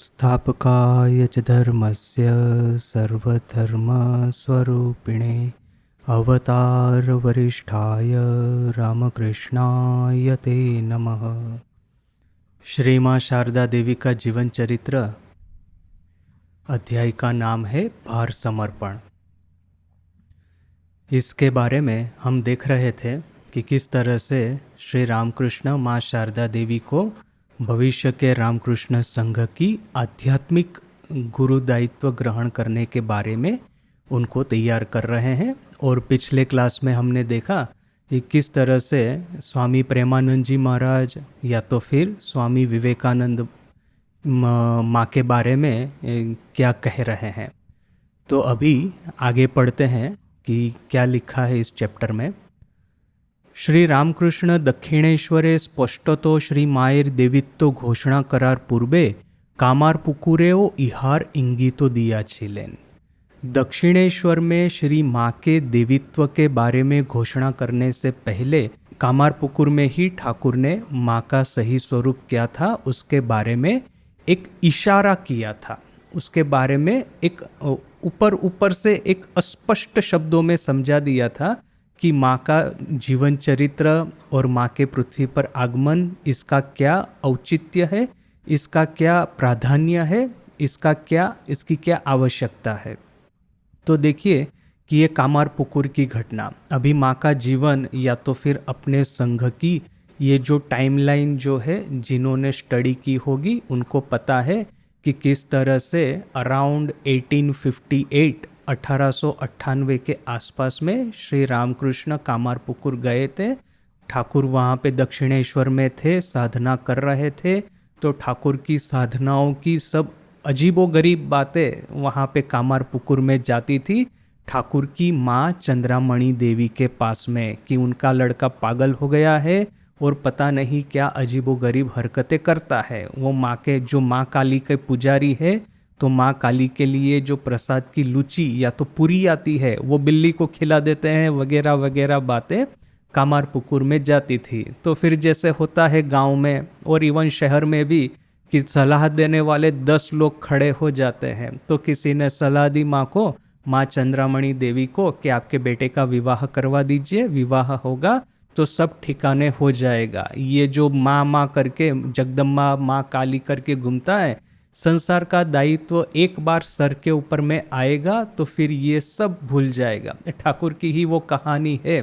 संस्थापकाय च धर्मस्य सर्वधर्मस्वरूपिणे अवतारवरिष्ठाय रामकृष्णाय ते नमः। श्री माँ शारदा देवी का जीवन चरित्र अध्याय का नाम है भार समर्पण। इसके बारे में हम देख रहे थे कि किस तरह से श्री रामकृष्ण माँ शारदा देवी को भविष्य के रामकृष्ण संघ की आध्यात्मिक गुरु दायित्व ग्रहण करने के बारे में उनको तैयार कर रहे हैं। और पिछले क्लास में हमने देखा कि किस तरह से स्वामी प्रेमानंद जी महाराज या तो फिर स्वामी विवेकानंद माँ के बारे में क्या कह रहे हैं। तो अभी आगे पढ़ते हैं कि क्या लिखा है इस चैप्टर में। श्री रामकृष्ण दक्षिणेश्वरे स्पष्टतो श्री मायर देवित्व घोषणा करार पूर्वे कामार पुकुरेओ इहार इंगितो दिया छिलेन। दक्षिणेश्वर में श्री माँ के देवित्व के बारे में घोषणा करने से पहले कामारपुकुर में ही ठाकुर ने माँ का सही स्वरूप क्या था उसके बारे में एक इशारा किया था। उसके बारे में एक ऊपर से एक अस्पष्ट शब्दों में समझा दिया था कि माँ का जीवन चरित्र और माँ के पृथ्वी पर आगमन, इसका क्या औचित्य है, इसका क्या प्राधान्य है, इसकी क्या आवश्यकता है। तो देखिए कि ये कामारपुकुर की घटना, अभी माँ का जीवन या तो फिर अपने संघ की ये जो टाइमलाइन जो है, जिन्होंने स्टडी की होगी उनको पता है कि किस तरह से अराउंड 1898 के आसपास में श्री रामकृष्ण कामारपुकुर गए थे। ठाकुर वहाँ पे दक्षिणेश्वर में थे, साधना कर रहे थे। तो ठाकुर की साधनाओं की सब अजीबोगरीब बातें वहाँ पे कामारपुकुर में जाती थी ठाकुर की माँ चंद्रामणि देवी के पास में, कि उनका लड़का पागल हो गया है और पता नहीं क्या अजीबोगरीब हरकतें करता है। वो माँ के जो माँ काली के पुजारी है, तो माँ काली के लिए जो प्रसाद की लुची या तो पूरी आती है वो बिल्ली को खिला देते हैं, वगैरह वगैरह बातें कामारपुकुर में जाती थी। तो फिर जैसे होता है गांव में और इवन शहर में भी कि सलाह देने वाले 10 लोग खड़े हो जाते हैं। तो किसी ने सलाह दी माँ को, माँ चंद्रामणि देवी को, कि आपके बेटे का विवाह करवा दीजिए, विवाह होगा तो सब ठिकाने हो जाएगा। ये जो माँ करके जगदम्बा माँ काली करके घूमता है, संसार का दायित्व एक बार सर के ऊपर में आएगा तो फिर ये सब भूल जाएगा। ठाकुर की ही वो कहानी है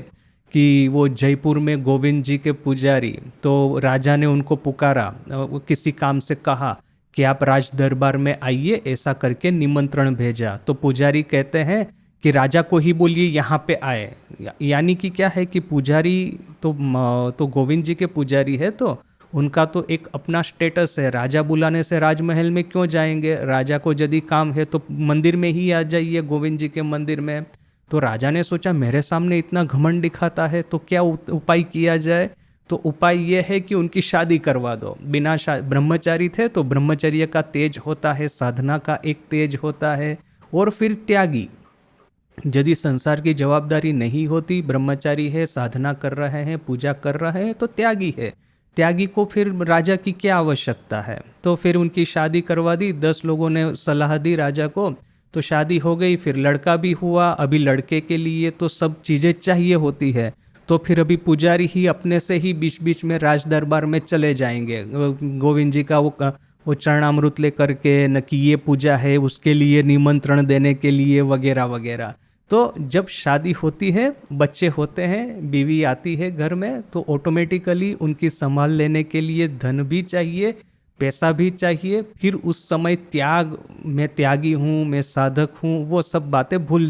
कि वो जयपुर में गोविंद जी के पुजारी, तो राजा ने उनको पुकारा, किसी काम से कहा कि आप राज दरबार में आइए, ऐसा करके निमंत्रण भेजा। तो पुजारी कहते हैं कि राजा को ही बोलिए यहाँ पे आए। यानी कि क्या है कि पुजारी तो गोविंद जी के पुजारी है, तो उनका तो एक अपना स्टेटस है। राजा बुलाने से राजमहल में क्यों जाएंगे, राजा को यदि काम है तो मंदिर में ही आ जाइए, गोविंद जी के मंदिर में। तो राजा ने सोचा मेरे सामने इतना घमंड दिखाता है तो क्या उपाय किया जाए। तो उपाय यह है कि उनकी शादी करवा दो। बिना ब्रह्मचारी थे तो ब्रह्मचर्य का तेज होता है, साधना का एक तेज होता है। और फिर त्यागी, यदि संसार की जवाबदारी नहीं होती, ब्रह्मचारी है, साधना कर रहे हैं, पूजा कर रहे हैं, तो त्यागी है। त्यागी को फिर राजा की क्या आवश्यकता है। तो फिर उनकी शादी करवा दी। 10 लोगों ने सलाह दी राजा को, तो शादी हो गई। फिर लड़का भी हुआ। अभी लड़के के लिए तो सब चीज़ें चाहिए होती है, तो फिर अभी पुजारी ही अपने से ही बीच बीच में राज दरबार में चले जाएंगे, गोविंद जी का वो चरणामृत लेकर के, न कि ये पूजा है उसके लिए निमंत्रण देने के लिए, वगैरह वगैरह। तो जब शादी होती है, बच्चे होते हैं, बीवी आती है घर में, तो ऑटोमेटिकली उनकी संभाल लेने के लिए धन भी चाहिए, पैसा भी चाहिए। फिर उस समय त्याग, मैं त्यागी हूँ, मैं साधक हूँ, वो सब बातें भूल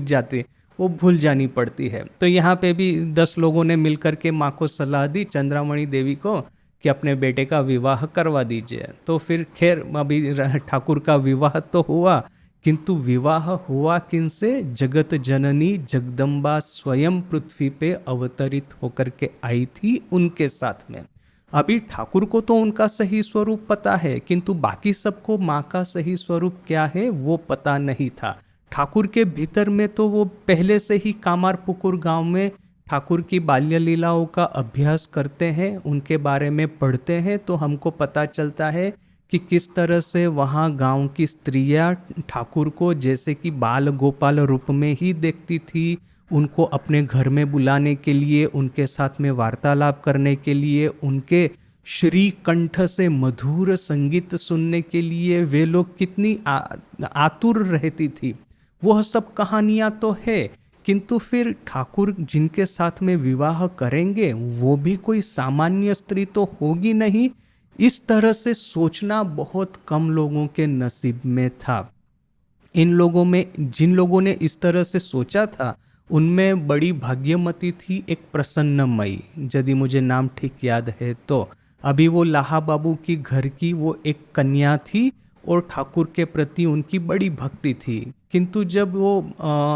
जानी पड़ती है। तो यहाँ पे भी 10 लोगों ने मिलकर के माँ को सलाह दी, चंद्रामणि देवी को, कि अपने बेटे का विवाह करवा दीजिए। तो फिर खैर अभी ठाकुर का विवाह तो हुआ, किंतु विवाह हुआ किनसे? जगत जननी जगदम्बा स्वयं पृथ्वी पे अवतरित होकर के आई थी उनके साथ में। अभी ठाकुर को तो उनका सही स्वरूप पता है, किंतु बाकी सबको माँ का सही स्वरूप क्या है वो पता नहीं था। ठाकुर के भीतर में तो वो पहले से ही कामारपुकुर गांव में ठाकुर की बाल्य लीलाओं का अभ्यास करते हैं, उनके बारे में पढ़ते हैं, तो हमको पता चलता है कि किस तरह से वहाँ गांव की स्त्रियां ठाकुर को जैसे कि बाल गोपाल रूप में ही देखती थी, उनको अपने घर में बुलाने के लिए, उनके साथ में वार्तालाप करने के लिए, उनके श्री कंठ से मधुर संगीत सुनने के लिए वे लोग कितनी आतुर रहती थी। वह सब कहानियां तो है, किंतु फिर ठाकुर जिनके साथ में विवाह करेंगे वो भी कोई सामान्य स्त्री तो होगी नहीं। इस तरह से सोचना बहुत कम लोगों के नसीब में था। इन लोगों में, जिन लोगों ने इस तरह से सोचा था, उनमें बड़ी भाग्यमती थी एक प्रसन्नमयी, यदि मुझे नाम ठीक याद है तो। अभी वो लाहा बाबू की घर की वो एक कन्या थी और ठाकुर के प्रति उनकी बड़ी भक्ति थी। किंतु जब वो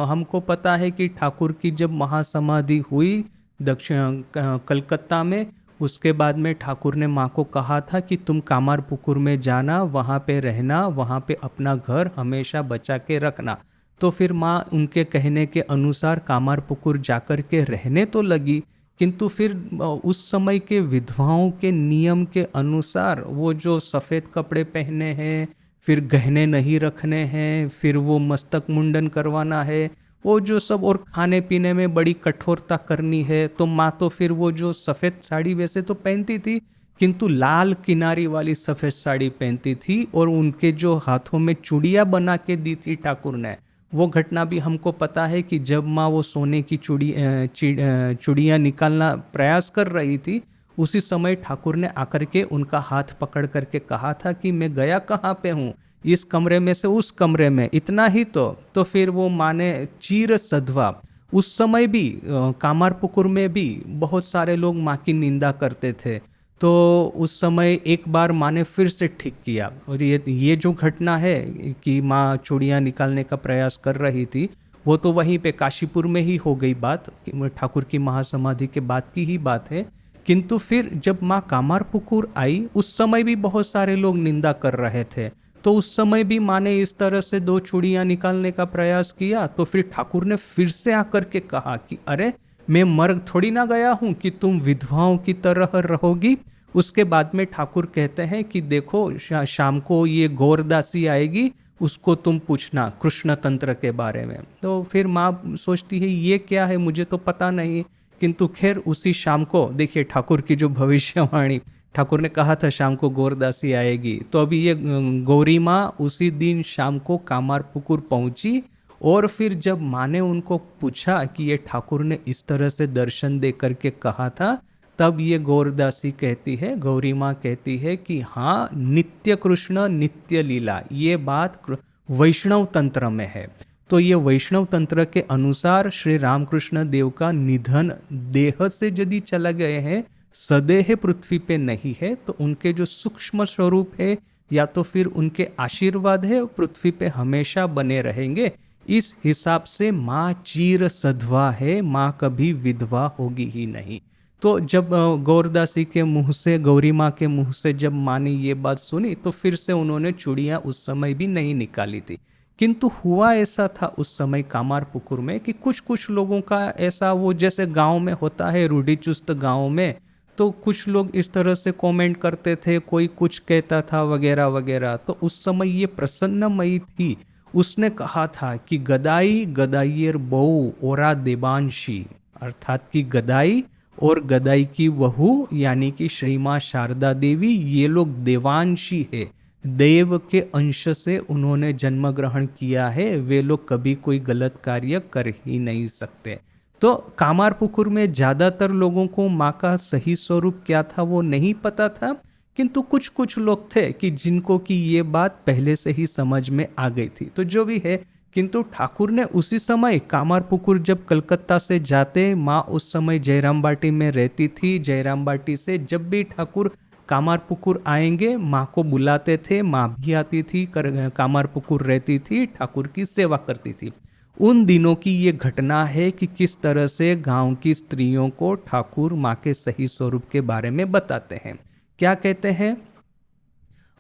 हमको पता है कि ठाकुर की जब महासमाधि हुई दक्षिण कलकत्ता में, उसके बाद में ठाकुर ने माँ को कहा था कि तुम कामारपुकुर में जाना, वहाँ पे रहना, वहाँ पे अपना घर हमेशा बचा के रखना। तो फिर माँ उनके कहने के अनुसार कामारपुकुर जाकर के रहने तो लगी, किंतु फिर उस समय के विधवाओं के नियम के अनुसार वो जो सफ़ेद कपड़े पहने हैं, फिर गहने नहीं रखने हैं, फिर वो मस्तक मुंडन करवाना है, वो जो सब, और खाने पीने में बड़ी कठोरता करनी है, तो माँ तो फिर वो जो सफ़ेद साड़ी वैसे तो पहनती थी, किंतु लाल किनारी वाली सफ़ेद साड़ी पहनती थी, और उनके जो हाथों में चूड़ियाँ बना के दी थी ठाकुर ने, वो घटना भी हमको पता है कि जब माँ वो सोने की चूड़ियाँ निकालना प्रयास कर रही थी, उसी समय ठाकुर ने आकर के उनका हाथ पकड़ करके कहा था कि मैं गया कहाँ पे हूँ, इस कमरे में से उस कमरे में, इतना ही तो फिर वो माँ ने चीर सधवा। उस समय भी कामारपुकुर में भी बहुत सारे लोग माँ की निंदा करते थे, तो उस समय एक बार माँ ने फिर से ठीक किया। और ये जो घटना है कि माँ चूड़ियाँ निकालने का प्रयास कर रही थी, वो तो वहीं पे काशीपुर में ही हो गई बात, ठाकुर की महासमाधि के बाद की ही बात है। किंतु फिर जब माँ कामारपुकुर आई, उस समय भी बहुत सारे लोग निंदा कर रहे थे, तो उस समय भी माँ ने इस तरह से 2 चूड़ियाँ निकालने का प्रयास किया। तो फिर ठाकुर ने फिर से आकर के कहा कि अरे, मैं मर थोड़ी ना गया हूँ कि तुम विधवाओं की तरह रहोगी। उसके बाद में ठाकुर कहते हैं कि देखो शाम को ये गौरदासी आएगी, उसको तुम पूछना कृष्ण तंत्र के बारे में। तो फिर माँ सोचती है ये क्या है, मुझे तो पता नहीं। किंतु खैर उसी शाम को देखिए ठाकुर की जो भविष्यवाणी, ठाकुर ने कहा था शाम को गौरदासी आएगी, तो अभी ये गौरी माँ उसी दिन शाम को कामारपुकुर पहुंची। और फिर जब माँ ने उनको पूछा कि ये ठाकुर ने इस तरह से दर्शन दे करके कहा था, तब ये गौरदासी कहती है, गौरी माँ कहती है कि हाँ, नित्य कृष्ण नित्य लीला, ये बात वैष्णव तंत्र में है। तो ये वैष्णव तंत्र के अनुसार श्री रामकृष्ण देव का निधन देह से यदि चला गए हैं, सदेह पृथ्वी पे नहीं है, तो उनके जो सूक्ष्म स्वरूप है या तो फिर उनके आशीर्वाद है पृथ्वी पे हमेशा बने रहेंगे। इस हिसाब से माँ चीर सधवा है, माँ कभी विधवा होगी ही नहीं। तो जब गौरदासी के मुंह से, गौरी माँ के मुंह से जब माँ ने ये बात सुनी, तो फिर से उन्होंने चूड़ियाँ उस समय भी नहीं निकाली थी। किंतु हुआ ऐसा था उस समय कामारपुकुर में कि कुछ कुछ लोगों का ऐसा, वो जैसे गांव में होता है, रूढ़िचुस्त गांव में, तो कुछ लोग इस तरह से कमेंट करते थे, कोई कुछ कहता था वगैरह वगैरह। तो उस समय ये प्रसन्नमयी थी, उसने कहा था कि गदाई गदाइयर बहू ओरा देवांशी, अर्थात कि गदाई और गदाई की बहू यानी कि श्री माँ शारदा देवी, ये लोग देवांशी है, देव के अंश से उन्होंने जन्म ग्रहण किया है, वे लोग कभी कोई गलत कार्य कर ही नहीं सकते। तो कामारपुकुर में ज़्यादातर लोगों को माँ का सही स्वरूप क्या था वो नहीं पता था, किंतु कुछ कुछ लोग थे कि जिनको कि ये बात पहले से ही समझ में आ गई थी। तो जो भी है, किंतु ठाकुर ने उसी समय कामारपुकुर जब कलकत्ता से जाते, माँ उस समय जयराम बाटी में रहती थी, जयराम बाटी से जब भी ठाकुर कामारपुकुर आएंगे माँ को बुलाते थे, माँ भी आती थी, कामारपुकुर रहती थी, ठाकुर की सेवा करती थी। उन दिनों की ये घटना है कि किस तरह से गांव की स्त्रियों को ठाकुर माँ के सही स्वरूप के बारे में बताते हैं। क्या कहते हैं?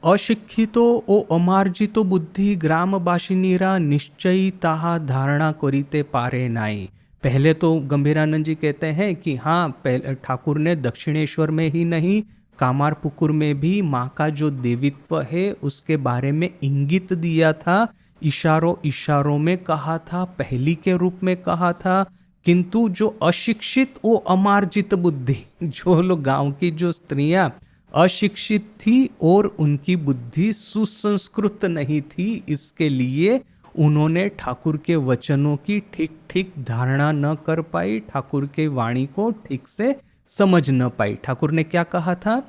अशिक्षितो ओ अमार्जितो बुद्धि ग्रामवासिनीरा निश्चयी ताहा धारणा करिते पारे नाई। पहले तो गंभीरानंद जी कहते हैं कि हाँ, पहले ठाकुर ने दक्षिणेश्वर में ही नहीं, कामारपुकुर में भी माँ का जो देवित्व है उसके बारे में इंगित दिया था, इशारों इशारों में कहा था, पहली के रूप में कहा था। किंतु जो अशिक्षित, वो अमार्जित बुद्धि, जो लोग गांव की जो स्त्रियां अशिक्षित थी और उनकी बुद्धि सुसंस्कृत नहीं थी, इसके लिए उन्होंने ठाकुर के वचनों की ठीक ठीक धारणा न कर पाई, ठाकुर के वाणी को ठीक से समझ न पाई। ठाकुर ने क्या कहा था?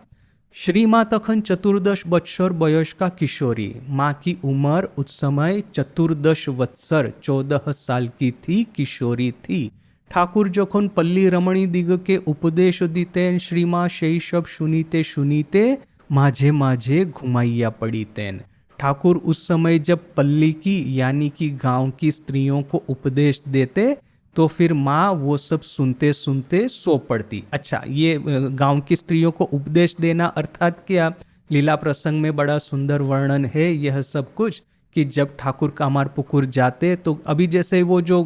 श्री माँ तखन 14 बत्सर बयस का किशोरी, माँ की उम्र उस समय 14 वत्सर 14 साल की थी, किशोरी थी। ठाकुर जखन पल्ली रमणी दिग के उपदेश दीतेन, श्री माँ সেই सब सुनीते सुनीते माझे माझे घुमाइया पड़ीतेन। ठाकुर उस समय जब पल्ली की यानी कि गांव की स्त्रियों को उपदेश देते तो फिर माँ वो सब सुनते सुनते सो पड़ती। अच्छा, ये गांव की स्त्रियों को उपदेश देना अर्थात क्या? लीला प्रसंग में बड़ा सुंदर वर्णन है यह सब कुछ, कि जब ठाकुर कामारपुकुर जाते तो अभी जैसे वो जो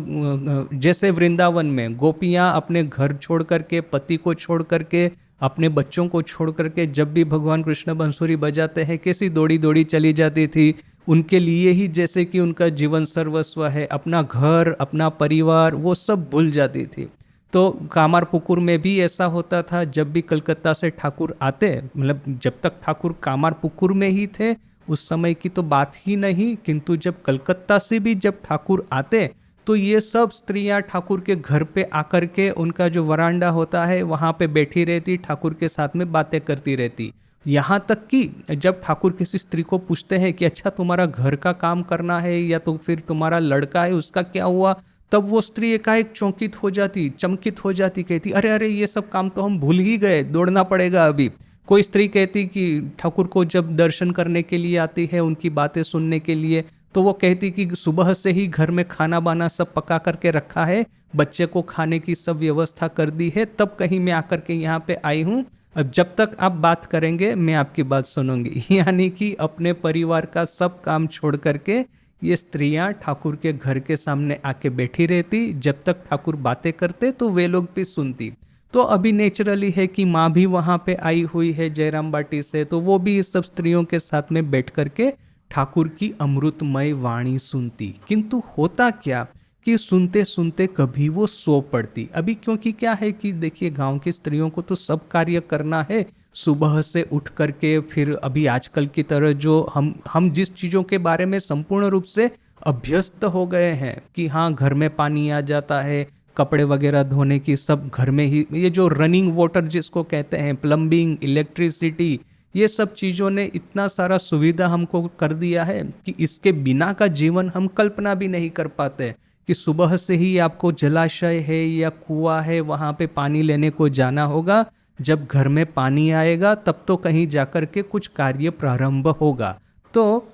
जैसे वृंदावन में गोपियाँ अपने घर छोड़ करके, पति को छोड़ करके, अपने बच्चों को छोड़ करके जब भी भगवान कृष्ण बंसुरी बजाते हैं कैसी दौड़ी दौड़ी चली जाती थी, उनके लिए ही जैसे कि उनका जीवन सर्वस्व है, अपना घर, अपना परिवार, वो सब भूल जाती थी। तो कामारपुकुर में भी ऐसा होता था, जब भी कलकत्ता से ठाकुर आते, मतलब जब तक ठाकुर कामारपुकुर में ही थे उस समय की तो बात ही नहीं, किंतु जब कलकत्ता से भी जब ठाकुर आते तो ये सब स्त्रियां ठाकुर के घर पे आकर के, उनका जो वरांडा होता है वहाँ पे बैठी रहती, ठाकुर के साथ में बातें करती रहती। यहाँ तक कि जब ठाकुर किसी स्त्री को पूछते हैं कि अच्छा तुम्हारा घर का काम करना है या तो फिर तुम्हारा लड़का है उसका क्या हुआ, तब वो स्त्री एकाएक चौंकित हो जाती, चमकित हो जाती, कहती अरे अरे ये सब काम तो हम भूल ही गए, दौड़ना पड़ेगा अभी। कोई स्त्री कहती कि ठाकुर को जब दर्शन करने के लिए आती है, उनकी बातें सुनने के लिए, तो वो कहती कि सुबह से ही घर में खाना बाना सब पका करके रखा है, बच्चे को खाने की सब व्यवस्था कर दी है, तब कहीं मैं आकर के यहाँ पे आई हूँ, अब जब तक आप बात करेंगे मैं आपकी बात सुनूंगी। यानी कि अपने परिवार का सब काम छोड़ करके ये स्त्रियां ठाकुर के घर के सामने आके बैठी रहती, जब तक ठाकुर बातें करते तो वे लोग भी सुनती। तो अभी नेचुरली है कि माँ भी वहाँ पे आई हुई है जयराम बाटी से, तो वो भी इस सब स्त्रियों के साथ में बैठ करके ठाकुर की अमृतमय वाणी सुनती। किंतु होता क्या कि सुनते सुनते कभी वो सो पड़ती। अभी क्योंकि क्या है कि देखिए गांव की स्त्रियों को तो सब कार्य करना है, सुबह से उठ करके, फिर अभी आजकल की तरह जो हम जिस चीज़ों के बारे में संपूर्ण रूप से अभ्यस्त हो गए हैं कि हाँ घर में पानी आ जाता है, कपड़े वगैरह धोने की सब घर में ही, ये जो रनिंग वाटर जिसको कहते हैं, प्लम्बिंग, इलेक्ट्रिसिटी, ये सब चीज़ों ने इतना सारा सुविधा हमको कर दिया है कि इसके बिना का जीवन हम कल्पना भी नहीं कर पाते। कि सुबह से ही आपको जलाशय है या कुआं है वहाँ पे पानी लेने को जाना होगा, जब घर में पानी आएगा तब तो कहीं जाकर के कुछ कार्य प्रारंभ होगा। तो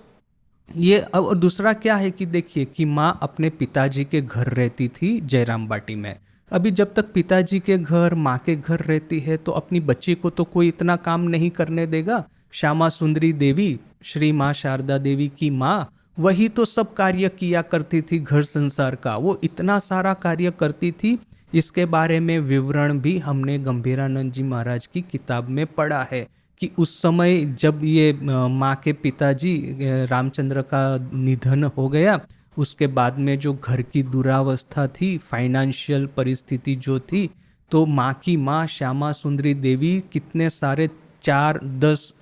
ये और दूसरा क्या है कि देखिए कि माँ अपने पिताजी के घर रहती थी जयराम बाटी में। अभी जब तक पिताजी के घर, माँ के घर रहती है तो अपनी बच्ची को तो कोई इतना काम नहीं करने देगा। श्यामा सुंदरी देवी, श्री माँ शारदा देवी की माँ, वही तो सब कार्य किया करती थी घर संसार का, वो इतना सारा कार्य करती थी। इसके बारे में विवरण भी हमने गंभीरानंद जी महाराज की किताब में पढ़ा है कि उस समय जब ये माँ के पिताजी रामचंद्र का निधन हो गया, उसके बाद में जो घर की दुरावस्था थी, फाइनेंशियल परिस्थिति जो थी, तो माँ की माँ श्यामा सुंदरी देवी कितने सारे 4, 10,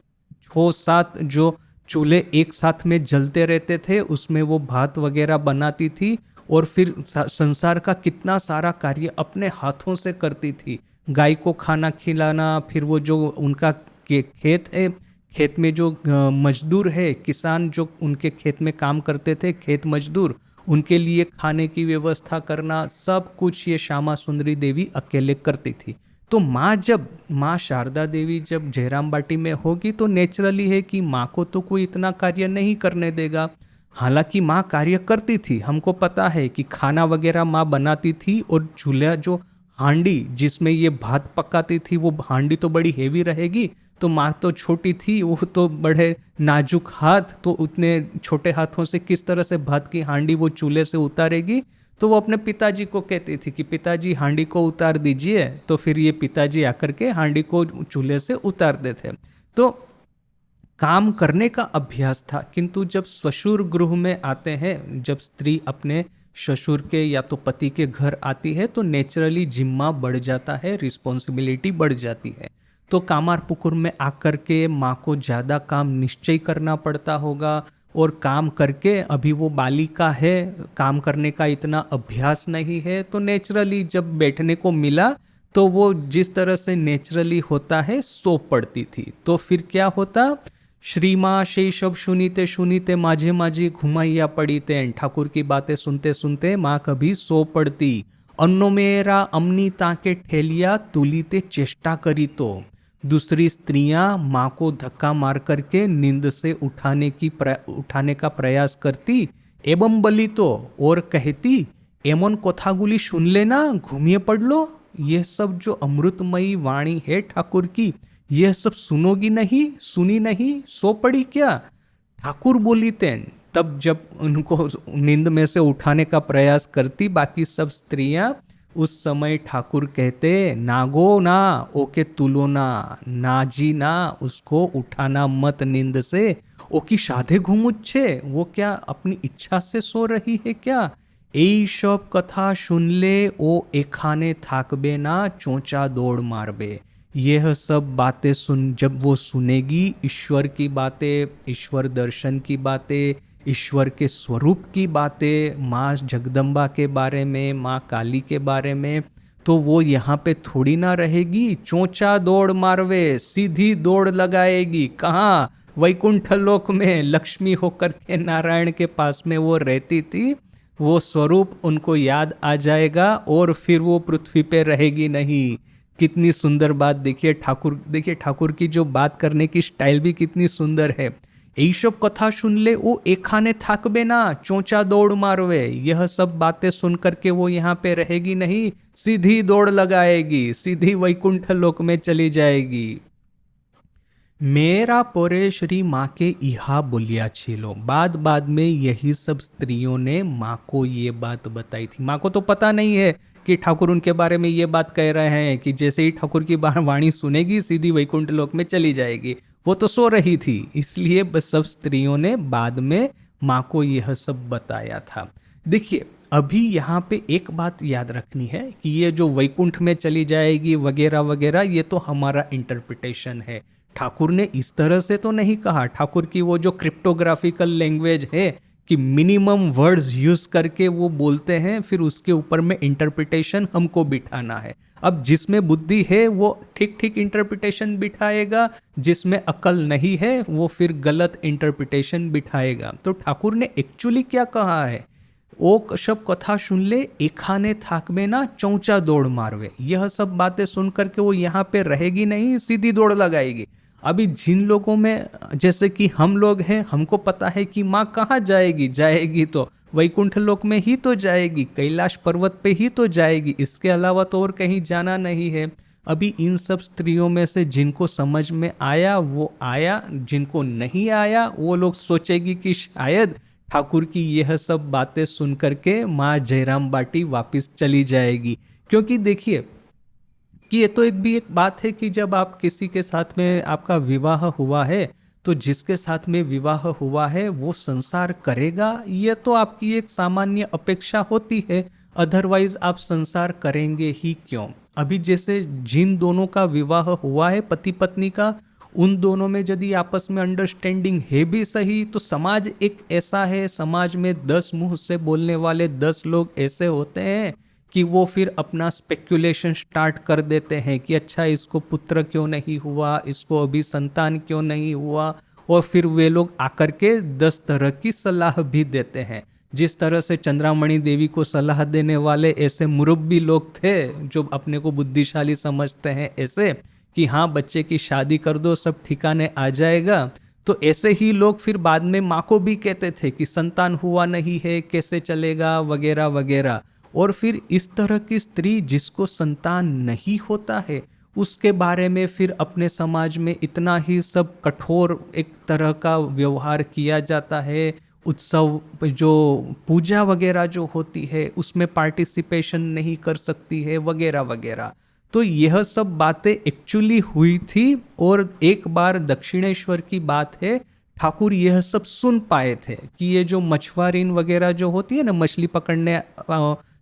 6, 7 जो चूल्हे एक साथ में जलते रहते थे उसमें वो भात वगैरह बनाती थी और फिर संसार का कितना सारा कार्य अपने हाथों से करती थी। गाय को खाना खिलाना, फिर वो जो उनका खेत है, खेत में जो मजदूर है, किसान जो उनके खेत में काम करते थे, खेत मजदूर, उनके लिए खाने की व्यवस्था करना, सब कुछ ये श्यामा सुंदरी देवी अकेले करती थी। तो माँ शारदा देवी जब जयराम बाटी में होगी तो नेचुरली है कि माँ को तो कोई इतना कार्य नहीं करने देगा। हालांकि माँ कार्य करती थी, हमको पता है कि खाना वगैरह माँ बनाती थी, और चूल्हा जो हांडी जिसमें ये भात पकाती थी, वो हांडी तो बड़ी हेवी रहेगी, तो माँ तो छोटी थी, वो तो बड़े नाजुक हाथ, तो उतने छोटे हाथों से किस तरह से भात की हांडी वो चूल्हे से उतारेगी। तो वो अपने पिताजी को कहती थी कि पिताजी हांडी को उतार दीजिए, तो फिर ये पिताजी आकर के हांडी को चूल्हे से उतार देते। तो काम करने का अभ्यास था। किंतु जब ससुर गृह में आते हैं, जब स्त्री अपने ससुर के या तो पति के घर आती है, तो नेचुरली जिम्मा बढ़ जाता है, रिस्पॉन्सिबिलिटी बढ़ जाती है। तो कामारपुकुर में आकर के माँ को ज़्यादा काम निश्चय करना पड़ता होगा, और काम करके अभी वो बालिका है, काम करने का इतना अभ्यास नहीं है, तो नेचुरली जब बैठने को मिला तो वो जिस तरह से नेचुरली होता है सो पड़ती थी। तो फिर क्या होता, श्री माँ से सब सुनीते सुनीते माझे माझी घुमाइया पड़ी ते, ठाकुर की बातें सुनते सुनते माँ कभी सो पड़ती। अन्नो मेरा अमनी ताके ठेलिया तुलीते चेष्टा करी, तो दूसरी स्त्रियां माँ को धक्का मार करके नींद से उठाने का प्रयास करती, एवं बली तो और कहती, एमन कोथागुली सुन लेना, घूमिए पढ़ लो। यह सब जो अमृतमयी वाणी है ठाकुर की, यह सब सुनोगी नहीं, सुनी नहीं, सो पड़ी क्या? ठाकुर बोली तेन। तब जब उनको नींद में से उठाने का प्रयास करती बाकी सब स्त्रियां, उस समय ठाकुर कहते, नागो ना ओके तुलो ना जी ना, उसको उठाना मत नींद से। ओकी साधे घुमुच्छे, वो क्या अपनी इच्छा से सो रही है क्या? এই সব কথা শুনলে ও এখানে থাকবে না, चोंचा दौड़ मारबे। यह सब बातें जब वो सुनेगी, ईश्वर की बातें, ईश्वर दर्शन की बातें, ईश्वर के स्वरूप की बातें, माँ जगदम्बा के बारे में, माँ काली के बारे में, तो वो यहाँ पे थोड़ी ना रहेगी, चोंचा दौड़ मारवे, सीधी दौड़ लगाएगी। कहाँ? वैकुंठ लोक में लक्ष्मी होकर के नारायण के पास में वो रहती थी। वो स्वरूप उनको याद आ जाएगा और फिर वो पृथ्वी पे रहेगी नहीं। कितनी सुंदर बात देखिए ठाकुर की जो बात करने की स्टाइल भी कितनी सुंदर है। यही सब कथा सुन ले वो एखाने थाकबे ना, चोंचा दौड़ मारवे। यह सब बातें सुन करके वो यहाँ पे रहेगी नहीं, सीधी दौड़ लगाएगी, सीधी वैकुंठ लोक में चली जाएगी। मेरा पोरे श्री माँ के इहा बोलिया छिलो। बाद में यही सब स्त्रियों ने माँ को ये बात बताई थी। माँ को तो पता नहीं है कि ठाकुर उनके बारे में ये बात कह रहे हैं कि जैसे ही ठाकुर की वाणी सुनेगी सीधी वैकुंठ लोक में चली जाएगी। वो तो सो रही थी, इसलिए बस सब स्त्रियों ने बाद में माँ को यह सब बताया था। देखिए अभी यहाँ पे एक बात याद रखनी है कि ये जो वैकुंठ में चली जाएगी वगैरह वगैरह, ये तो हमारा इंटरप्रिटेशन है। ठाकुर ने इस तरह से तो नहीं कहा। ठाकुर की वो जो क्रिप्टोग्राफिकल लैंग्वेज है कि मिनिमम वर्ड्स यूज करके वो बोलते हैं, फिर उसके ऊपर में इंटरप्रिटेशन हमको बिठाना है। अब जिसमें बुद्धि है वो ठीक ठीक इंटरप्रिटेशन बिठाएगा, जिसमें अकल नहीं है वो फिर गलत इंटरप्रिटेशन बिठाएगा। तो ठाकुर ने एक्चुअली क्या कहा है, ओ सब कथा सुन ले एखाने थाक में ना, चौंचा दौड़ मारवे। यह सब बातें सुन करके वो यहाँ पे रहेगी नहीं, सीधी दौड़ लगाएगी। अभी जिन लोगों में, जैसे कि हम लोग हैं, हमको पता है कि माँ कहाँ जाएगी तो वैकुंठ लोक में ही तो जाएगी, कैलाश पर्वत पे ही तो जाएगी, इसके अलावा तो और कहीं जाना नहीं है। अभी इन सब स्त्रियों में से जिनको समझ में आया वो आया, जिनको नहीं आया वो लोग सोचेगी कि शायद ठाकुर की यह सब बातें सुन करके माँ जयराम बाटी वापस चली जाएगी। क्योंकि देखिए कि ये तो एक बात है कि जब आप किसी के साथ में आपका विवाह हुआ है, तो जिसके साथ में विवाह हुआ है वो संसार करेगा, ये तो आपकी एक सामान्य अपेक्षा होती है। अदरवाइज आप संसार करेंगे ही क्यों? अभी जैसे जिन दोनों का विवाह हुआ है पति पत्नी का, उन दोनों में यदि आपस में अंडरस्टैंडिंग है भी सही, तो समाज एक ऐसा है, समाज में 10 मुंह से बोलने वाले 10 लोग ऐसे होते हैं कि वो फिर अपना स्पेक्युलेशन स्टार्ट कर देते हैं कि अच्छा इसको पुत्र क्यों नहीं हुआ, इसको अभी संतान क्यों नहीं हुआ, और फिर वे लोग आकर के 10 तरह की सलाह भी देते हैं। जिस तरह से चंद्रामणि देवी को सलाह देने वाले ऐसे मुरब्बी लोग थे जो अपने को बुद्धिशाली समझते हैं, ऐसे कि हाँ बच्चे की शादी कर दो सब ठिकाने आ जाएगा। तो ऐसे ही लोग फिर बाद में माँ को भी कहते थे कि संतान हुआ नहीं है, कैसे चलेगा वगैरह वगैरह। और फिर इस तरह की स्त्री जिसको संतान नहीं होता है, उसके बारे में फिर अपने समाज में इतना ही सब कठोर एक तरह का व्यवहार किया जाता है, उत्सव जो पूजा वगैरह जो होती है उसमें पार्टिसिपेशन नहीं कर सकती है वगैरह वगैरह। तो यह सब बातें एक्चुअली हुई थी और एक बार दक्षिणेश्वर की बात है, ठाकुर यह सब सुन पाए थे कि ये जो मछुआरीन वगैरह जो होती है ना, मछली पकड़ने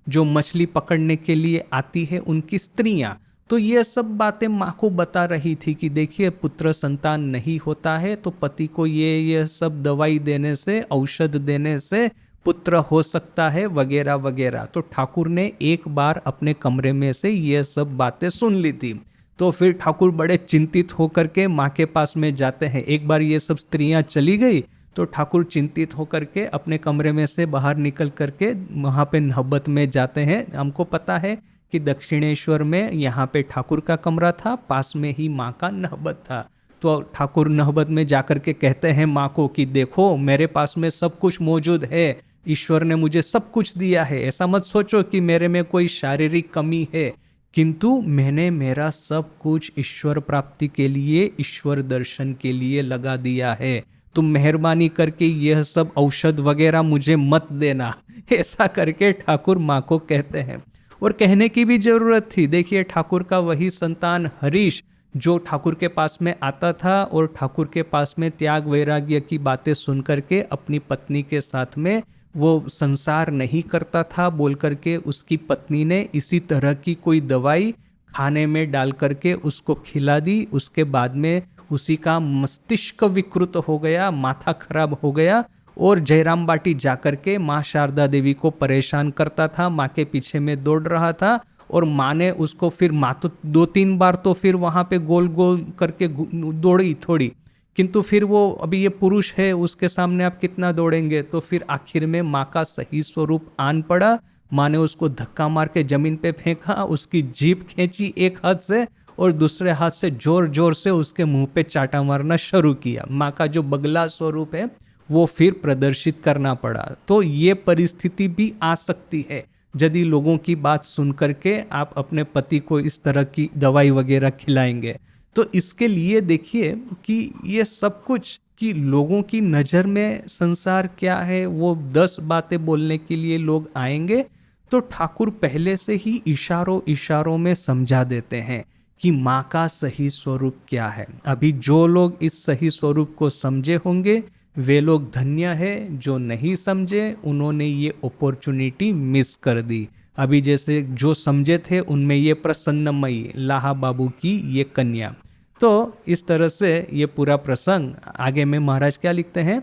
जो मछली पकड़ने के लिए आती है उनकी स्त्रियां, तो ये सब बातें माँ को बता रही थी कि देखिए पुत्र संतान नहीं होता है तो पति को ये सब दवाई देने से, औषध देने से पुत्र हो सकता है वगैरह वगैरह। तो ठाकुर ने एक बार अपने कमरे में से ये सब बातें सुन ली थी। तो फिर ठाकुर बड़े चिंतित होकर के माँ के पास में जाते हैं। एक बार ये सब स्त्रियां चली गई तो ठाकुर चिंतित होकर के अपने कमरे में से बाहर निकल करके वहाँ पे नहबत में जाते हैं। हमको पता है कि दक्षिणेश्वर में यहाँ पे ठाकुर का कमरा था, पास में ही माँ का नहबत था। तो ठाकुर नहबत में जाकर के कहते हैं माँ को कि देखो मेरे पास में सब कुछ मौजूद है, ईश्वर ने मुझे सब कुछ दिया है, ऐसा मत सोचो कि मेरे में कोई शारीरिक कमी है, किंतु मैंने मेरा सब कुछ ईश्वर प्राप्ति के लिए, ईश्वर दर्शन के लिए लगा दिया है। तुम मेहरबानी करके यह सब औषध वगैरह मुझे मत देना। ऐसा करके ठाकुर माँ को कहते हैं। और कहने की भी जरूरत थी। देखिए ठाकुर का वही संतान हरीश जो ठाकुर के पास में आता था और ठाकुर के पास में त्याग वैराग्य की बातें सुन करके अपनी पत्नी के साथ में वो संसार नहीं करता था बोल करके उसकी पत्नी ने इसी तरह की कोई दवाई खाने में डाल करके उसको खिला दी। उसके बाद में उसी का मस्तिष्क विकृत हो गया, माथा खराब हो गया और जयराम बाटी जाकर के माँ शारदा देवी को परेशान करता था, माँ के पीछे में दौड़ रहा था। और माँ ने उसको फिर माँ तो 2-3 बार तो फिर वहाँ पे गोल गोल करके दौड़ी थोड़ी, किंतु फिर वो अभी ये पुरुष है उसके सामने आप कितना दौड़ेंगे। तो फिर आखिर में माँ का सही स्वरूप आन पड़ा। माँ ने उसको धक्का मार के जमीन पे फेंका, उसकी जीभ खींची एक हाथ से और दूसरे हाथ से जोर जोर से उसके मुंह पे चाटा मारना शुरू किया। माँ का जो बगला स्वरूप है वो फिर प्रदर्शित करना पड़ा। तो ये परिस्थिति भी आ सकती है यदि लोगों की बात सुन करके आप अपने पति को इस तरह की दवाई वगैरह खिलाएंगे। तो इसके लिए देखिए कि ये सब कुछ कि लोगों की नज़र में संसार क्या है, वो 10 बातें बोलने के लिए लोग आएंगे तो ठाकुर पहले से ही इशारों इशारों में समझा देते हैं कि माँ का सही स्वरूप क्या है। अभी जो लोग इस सही स्वरूप को समझे होंगे वे लोग धन्य है, जो नहीं समझे उन्होंने ये अपॉर्चुनिटी मिस कर दी। अभी जैसे जो समझे थे उनमें ये प्रसन्नमयी लाहा बाबू की ये कन्या। तो इस तरह से ये पूरा प्रसंग आगे में महाराज क्या लिखते हैं,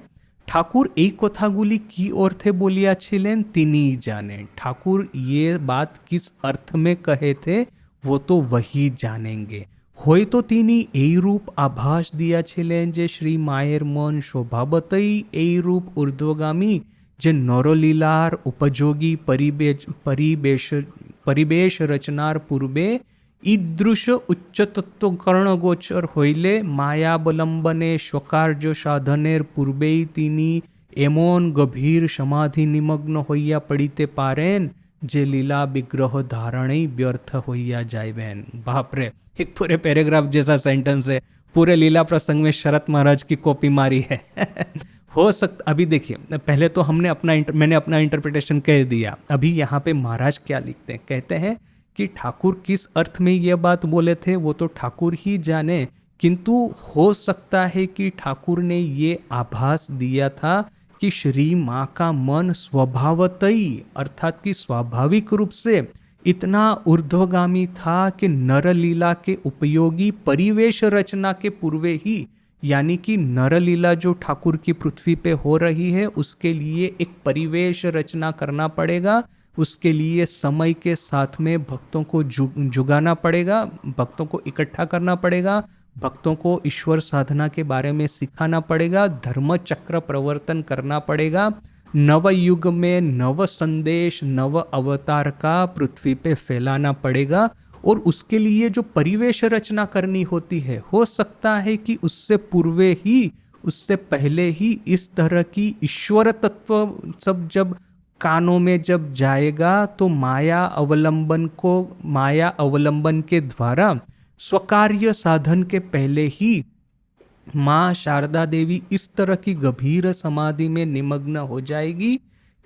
ठाकुर एक कथागुली की ओर थे बोलिया छिलेन तिनी जाने। ठाकुर ये बात किस अर्थ में कहे थे वो तो वही जानेंगे। হয়তো তিনি এই রূপ আভাস দিয়াছিলেন যে শ্রী মায়ের মন স্বভাবতই এই রূপ ঊর্ধ্বগামী, যে নরলীলার উপযোগী পরিবেশ রচনার পূর্বে ঈদৃশ উচ্চতত্ত্ব কর্ণগোচর হইলে মায়াবলম্বনে স্বকার্য সাধনের পূর্বেই তিনি এমন গভীর সমাধি নিমগ্ন হইয়া পড়িতে পারেন जे लीला विग्रह धारण ही व्यर्थ होइया जाइबेन। बाप रे, एक पूरे पैराग्राफ जैसा सेंटेंस है, पूरे लीला प्रसंग में शरत महाराज की कॉपी मारी है। हो सकता, अभी देखिए पहले तो मैंने अपना इंटरप्रिटेशन कह दिया। अभी यहाँ पे महाराज क्या लिखते हैं, कहते हैं कि ठाकुर किस अर्थ में यह बात बोले थे वो तो ठाकुर ही जाने, किंतु हो सकता है कि ठाकुर ने ये आभास दिया था कि श्री माँ का मन स्वभावतई अर्थात कि स्वाभाविक रूप से इतना ऊर्ध्वगामी था कि नरलीला के उपयोगी परिवेश रचना के पूर्वे ही, यानी कि नरलीला जो ठाकुर की पृथ्वी पे हो रही है उसके लिए एक परिवेश रचना करना पड़ेगा। उसके लिए समय के साथ में भक्तों को जुगाना पड़ेगा, भक्तों को इकट्ठा करना पड़ेगा, भक्तों को ईश्वर साधना के बारे में सिखाना पड़ेगा, धर्म चक्र प्रवर्तन करना पड़ेगा, नव युग में नव संदेश नव अवतार का पृथ्वी पे फैलाना पड़ेगा। और उसके लिए जो परिवेश रचना करनी होती है, हो सकता है कि उससे पूर्वे ही, उससे पहले ही इस तरह की ईश्वर तत्व सब जब कानों में जब जाएगा तो माया अवलंबन के द्वारा स्वकार्य साधन के पहले ही माँ शारदा देवी इस तरह की गंभीर समाधि में निमग्न हो जाएगी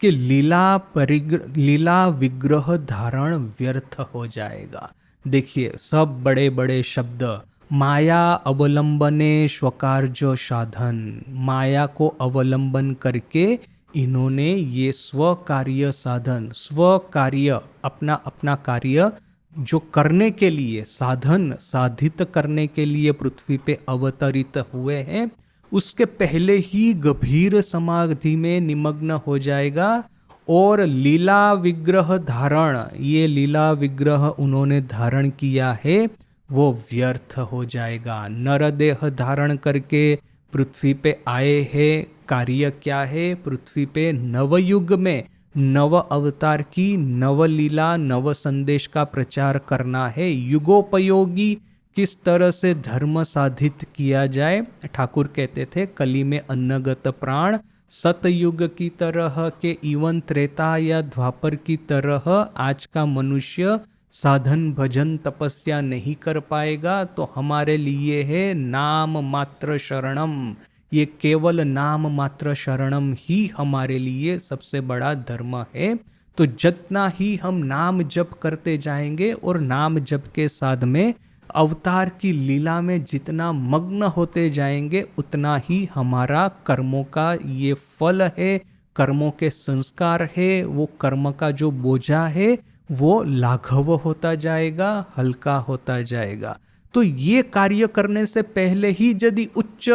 कि लीला विग्रह धारण व्यर्थ हो जाएगा। देखिए सब बड़े बड़े शब्द, माया अवलंबने स्वकार्य साधन, माया को अवलंबन करके इन्होंने ये स्व कार्य साधन, स्व कार्य अपना अपना कार्य जो करने के लिए, साधन साधित करने के लिए पृथ्वी पे अवतरित हुए हैं, उसके पहले ही गंभीर समाधि में निमग्न हो जाएगा। और लीला विग्रह धारण, ये लीला विग्रह उन्होंने धारण किया है वो व्यर्थ हो जाएगा। नरदेह धारण करके पृथ्वी पे आए हैं, कार्य क्या है? पृथ्वी पे नवयुग में नव अवतार की नवलीला नव संदेश का प्रचार करना है। युगोपयोगी किस तरह से धर्म साधित किया जाए। ठाकुर कहते थे कली में अन्नगत प्राण सतयुग की तरह के इवन त्रेता या द्वापर की तरह आज का मनुष्य साधन भजन तपस्या नहीं कर पाएगा, तो हमारे लिए है नाम मात्र शरणम। ये केवल नाम मात्र शरणम ही हमारे लिए सबसे बड़ा धर्म है। तो जितना ही हम नाम जप करते जाएंगे और नाम जप के साथ में अवतार की लीला में जितना मग्न होते जाएंगे, उतना ही हमारा कर्मों का ये फल है, कर्मों के संस्कार है, वो कर्म का जो बोझा है वो लाघव होता जाएगा, हल्का होता जाएगा। तो ये कार्य करने से पहले ही यदि उच्च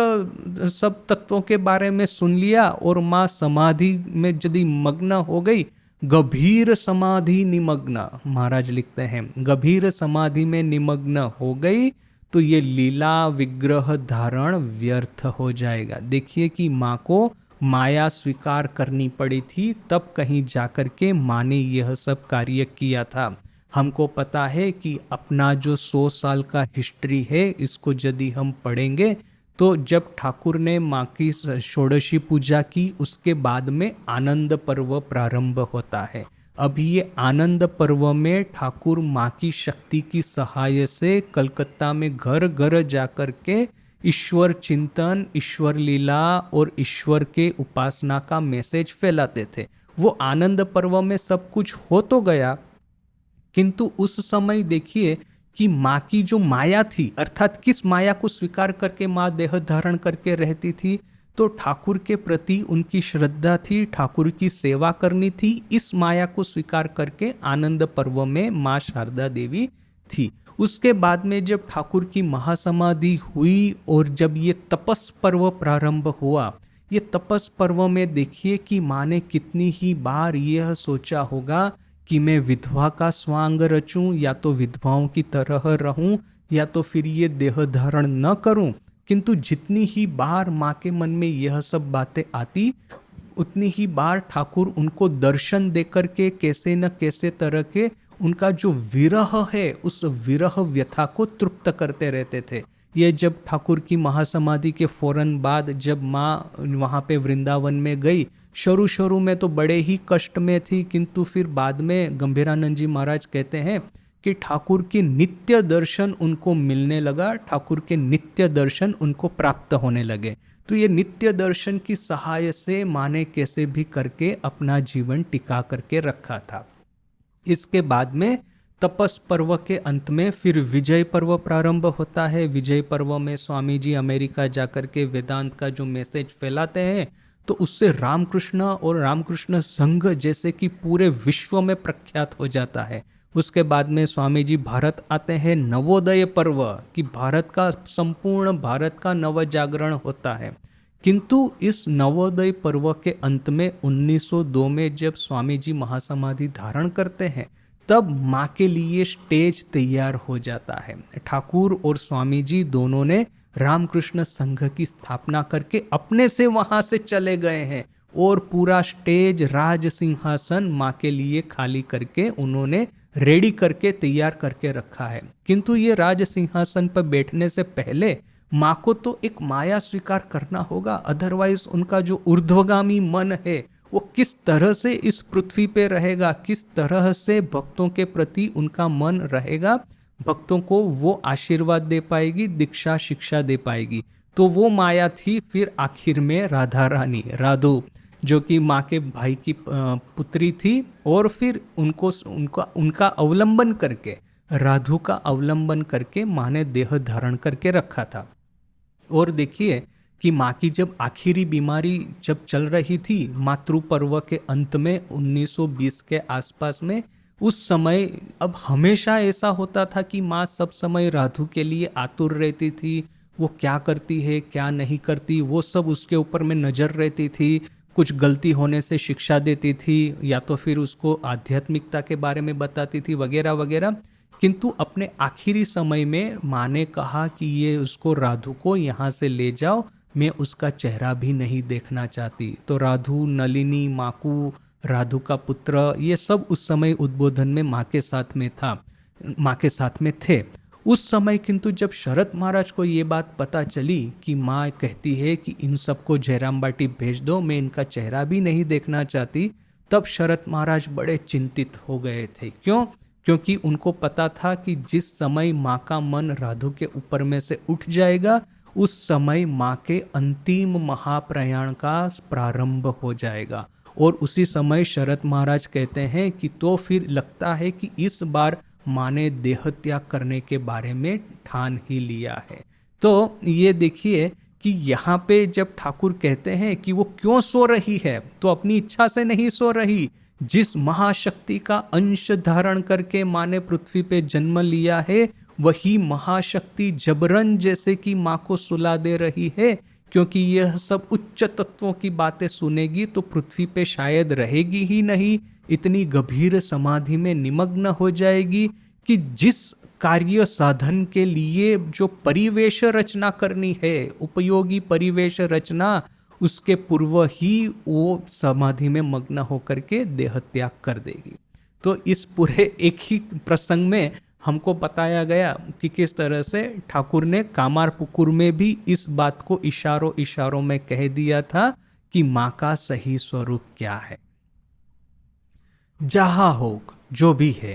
सब तत्वों के बारे में सुन लिया और माँ समाधि में यदि मग्न हो गई, गंभीर समाधि निमग्न, महाराज लिखते हैं गंभीर समाधि में निमग्न हो गई, तो ये लीला विग्रह धारण व्यर्थ हो जाएगा। देखिए कि माँ को माया स्वीकार करनी पड़ी थी, तब कहीं जाकर के माँ ने यह सब कार्य किया था। हमको पता है कि अपना जो 100 साल का हिस्ट्री है, इसको यदि हम पढ़ेंगे तो जब ठाकुर ने माँ की षोडशी पूजा की, उसके बाद में आनंद पर्व प्रारंभ होता है। अब ये आनंद पर्व में ठाकुर माँ की शक्ति की सहाय से कलकत्ता में घर घर जाकर के ईश्वर चिंतन, ईश्वर लीला और ईश्वर के उपासना का मैसेज फैलाते थे। वो आनंद पर्व में सब कुछ हो तो गया, किंतु उस समय देखिए कि माँ की जो माया थी, अर्थात किस माया को स्वीकार करके माँ देह धारण करके रहती थी, तो ठाकुर के प्रति उनकी श्रद्धा थी, ठाकुर की सेवा करनी थी। इस माया को स्वीकार करके आनंद पर्व में माँ शारदा देवी थी। उसके बाद में जब ठाकुर की महासमाधि हुई और जब ये तपस पर्व प्रारंभ हुआ, ये तपस पर्व में देखिए कि माँ ने कितनी ही बार यह सोचा होगा कि मैं विधवा का स्वांग रचूं, या तो विधवाओं की तरह रहूं, या तो फिर ये देह धारण न करूं। किंतु जितनी ही बार माँ के मन में यह सब बातें आती, उतनी ही बार ठाकुर उनको दर्शन देकर के कैसे न कैसे तरह के उनका जो विरह है, उस विरह व्यथा को तृप्त करते रहते थे। ये जब ठाकुर की महासमाधि के फौरन बाद जब माँ वहाँ पे वृंदावन में गई, शुरू में तो बड़े ही कष्ट में थी, किंतु फिर बाद में गंभीरानंद जी महाराज कहते हैं कि ठाकुर की नित्य दर्शन उनको मिलने लगा, ठाकुर के नित्य दर्शन उनको प्राप्त होने लगे। तो ये नित्य दर्शन की सहाय से माँ ने कैसे भी करके अपना जीवन टिका करके रखा था। इसके बाद में तपस पर्व के अंत में फिर विजय पर्व प्रारंभ होता है। विजय पर्व में स्वामी जी अमेरिका जाकर के वेदांत का जो मैसेज फैलाते हैं, तो उससे रामकृष्ण और रामकृष्ण संघ जैसे कि पूरे विश्व में प्रख्यात हो जाता है। उसके बाद में स्वामी जी भारत आते हैं, नवोदय पर्व कि भारत का संपूर्ण भारत का नव जागरण होता है। किंतु इस नवोदय पर्व के अंत में 1902 में जब स्वामी जी महासमाधि धारण करते हैं, तब माँ के लिए स्टेज तैयार हो जाता है। ठाकुर और स्वामी जी दोनों ने रामकृष्ण संघ की स्थापना करके अपने से वहां से चले गए हैं और पूरा स्टेज राज सिंहासन माँ के लिए खाली करके उन्होंने रेडी करके तैयार करके रखा है। किंतु ये राज सिंहासन पर बैठने से पहले माँ को तो एक माया स्वीकार करना होगा, अदरवाइज उनका जो ऊर्ध्वगामी मन है वो किस तरह से इस पृथ्वी पे रहेगा, किस तरह से भक्तों के प्रति उनका मन रहेगा, भक्तों को वो आशीर्वाद दे पाएगी, दीक्षा शिक्षा दे पाएगी। तो वो माया थी फिर आखिर में राधा रानी, राधो, जो कि माँ के भाई की पुत्री थी, और फिर उनको उनका उनका अवलंबन करके, राधु का अवलंबन करके माँ ने देह धारण करके रखा था। और देखिए कि माँ की जब आखिरी बीमारी जब चल रही थी, मातृ पर्व के अंत में 1920 के आसपास में, उस समय, अब हमेशा ऐसा होता था कि माँ सब समय राधु के लिए आतुर रहती थी, वो क्या करती है क्या नहीं करती वो सब उसके ऊपर में नज़र रहती थी, कुछ गलती होने से शिक्षा देती थी, या तो फिर उसको आध्यात्मिकता के बारे में बताती थी, वगैरह वगैरह। किंतु अपने आखिरी समय में माँ ने कहा कि ये उसको, राधु को यहाँ से ले जाओ, मैं उसका चेहरा भी नहीं देखना चाहती। तो राधु, नलिनी, माकू, राधु का पुत्र, ये सब उस समय उद्बोधन में माँ के साथ में था, माँ के साथ में थे उस समय। किंतु जब शरत महाराज को ये बात पता चली कि माँ कहती है कि इन सबको जयराम बाटी भेज दो, मैं इनका चेहरा भी नहीं देखना चाहती, तब शरत महाराज बड़े चिंतित हो गए थे। क्यों? क्योंकि उनको पता था कि जिस समय माँ का मन राधु के ऊपर में से उठ जाएगा, उस समय माँ के अंतिम महाप्रयाण का प्रारंभ हो जाएगा। और उसी समय शरत महाराज कहते हैं कि तो फिर लगता है कि इस बार माँ ने देह त्याग करने के बारे में ठान ही लिया है। तो ये देखिए कि यहाँ पे जब ठाकुर कहते हैं कि वो क्यों सो रही है, तो अपनी इच्छा से नहीं सो रही। जिस महाशक्ति का अंश धारण करके माँ ने पृथ्वी पे जन्म लिया है, वही महाशक्ति जबरन जैसे कि माँ को सुला दे रही है, क्योंकि यह सब उच्च तत्वों की बातें सुनेगी तो पृथ्वी पे शायद रहेगी ही नहीं, इतनी गंभीर समाधि में निमग्न हो जाएगी कि जिस कार्य साधन के लिए जो परिवेश रचना करनी है, उपयोगी परिवेश रचना, उसके पूर्व ही वो समाधि में मग्न होकर के देह त्याग कर देगी। तो इस पूरे एक ही प्रसंग में हमको बताया गया कि किस तरह से ठाकुर ने कामार पुकुर में भी इस बात को इशारों इशारों में कह दिया था कि माँ का सही स्वरूप क्या है। যাহা হোক, जो भी है,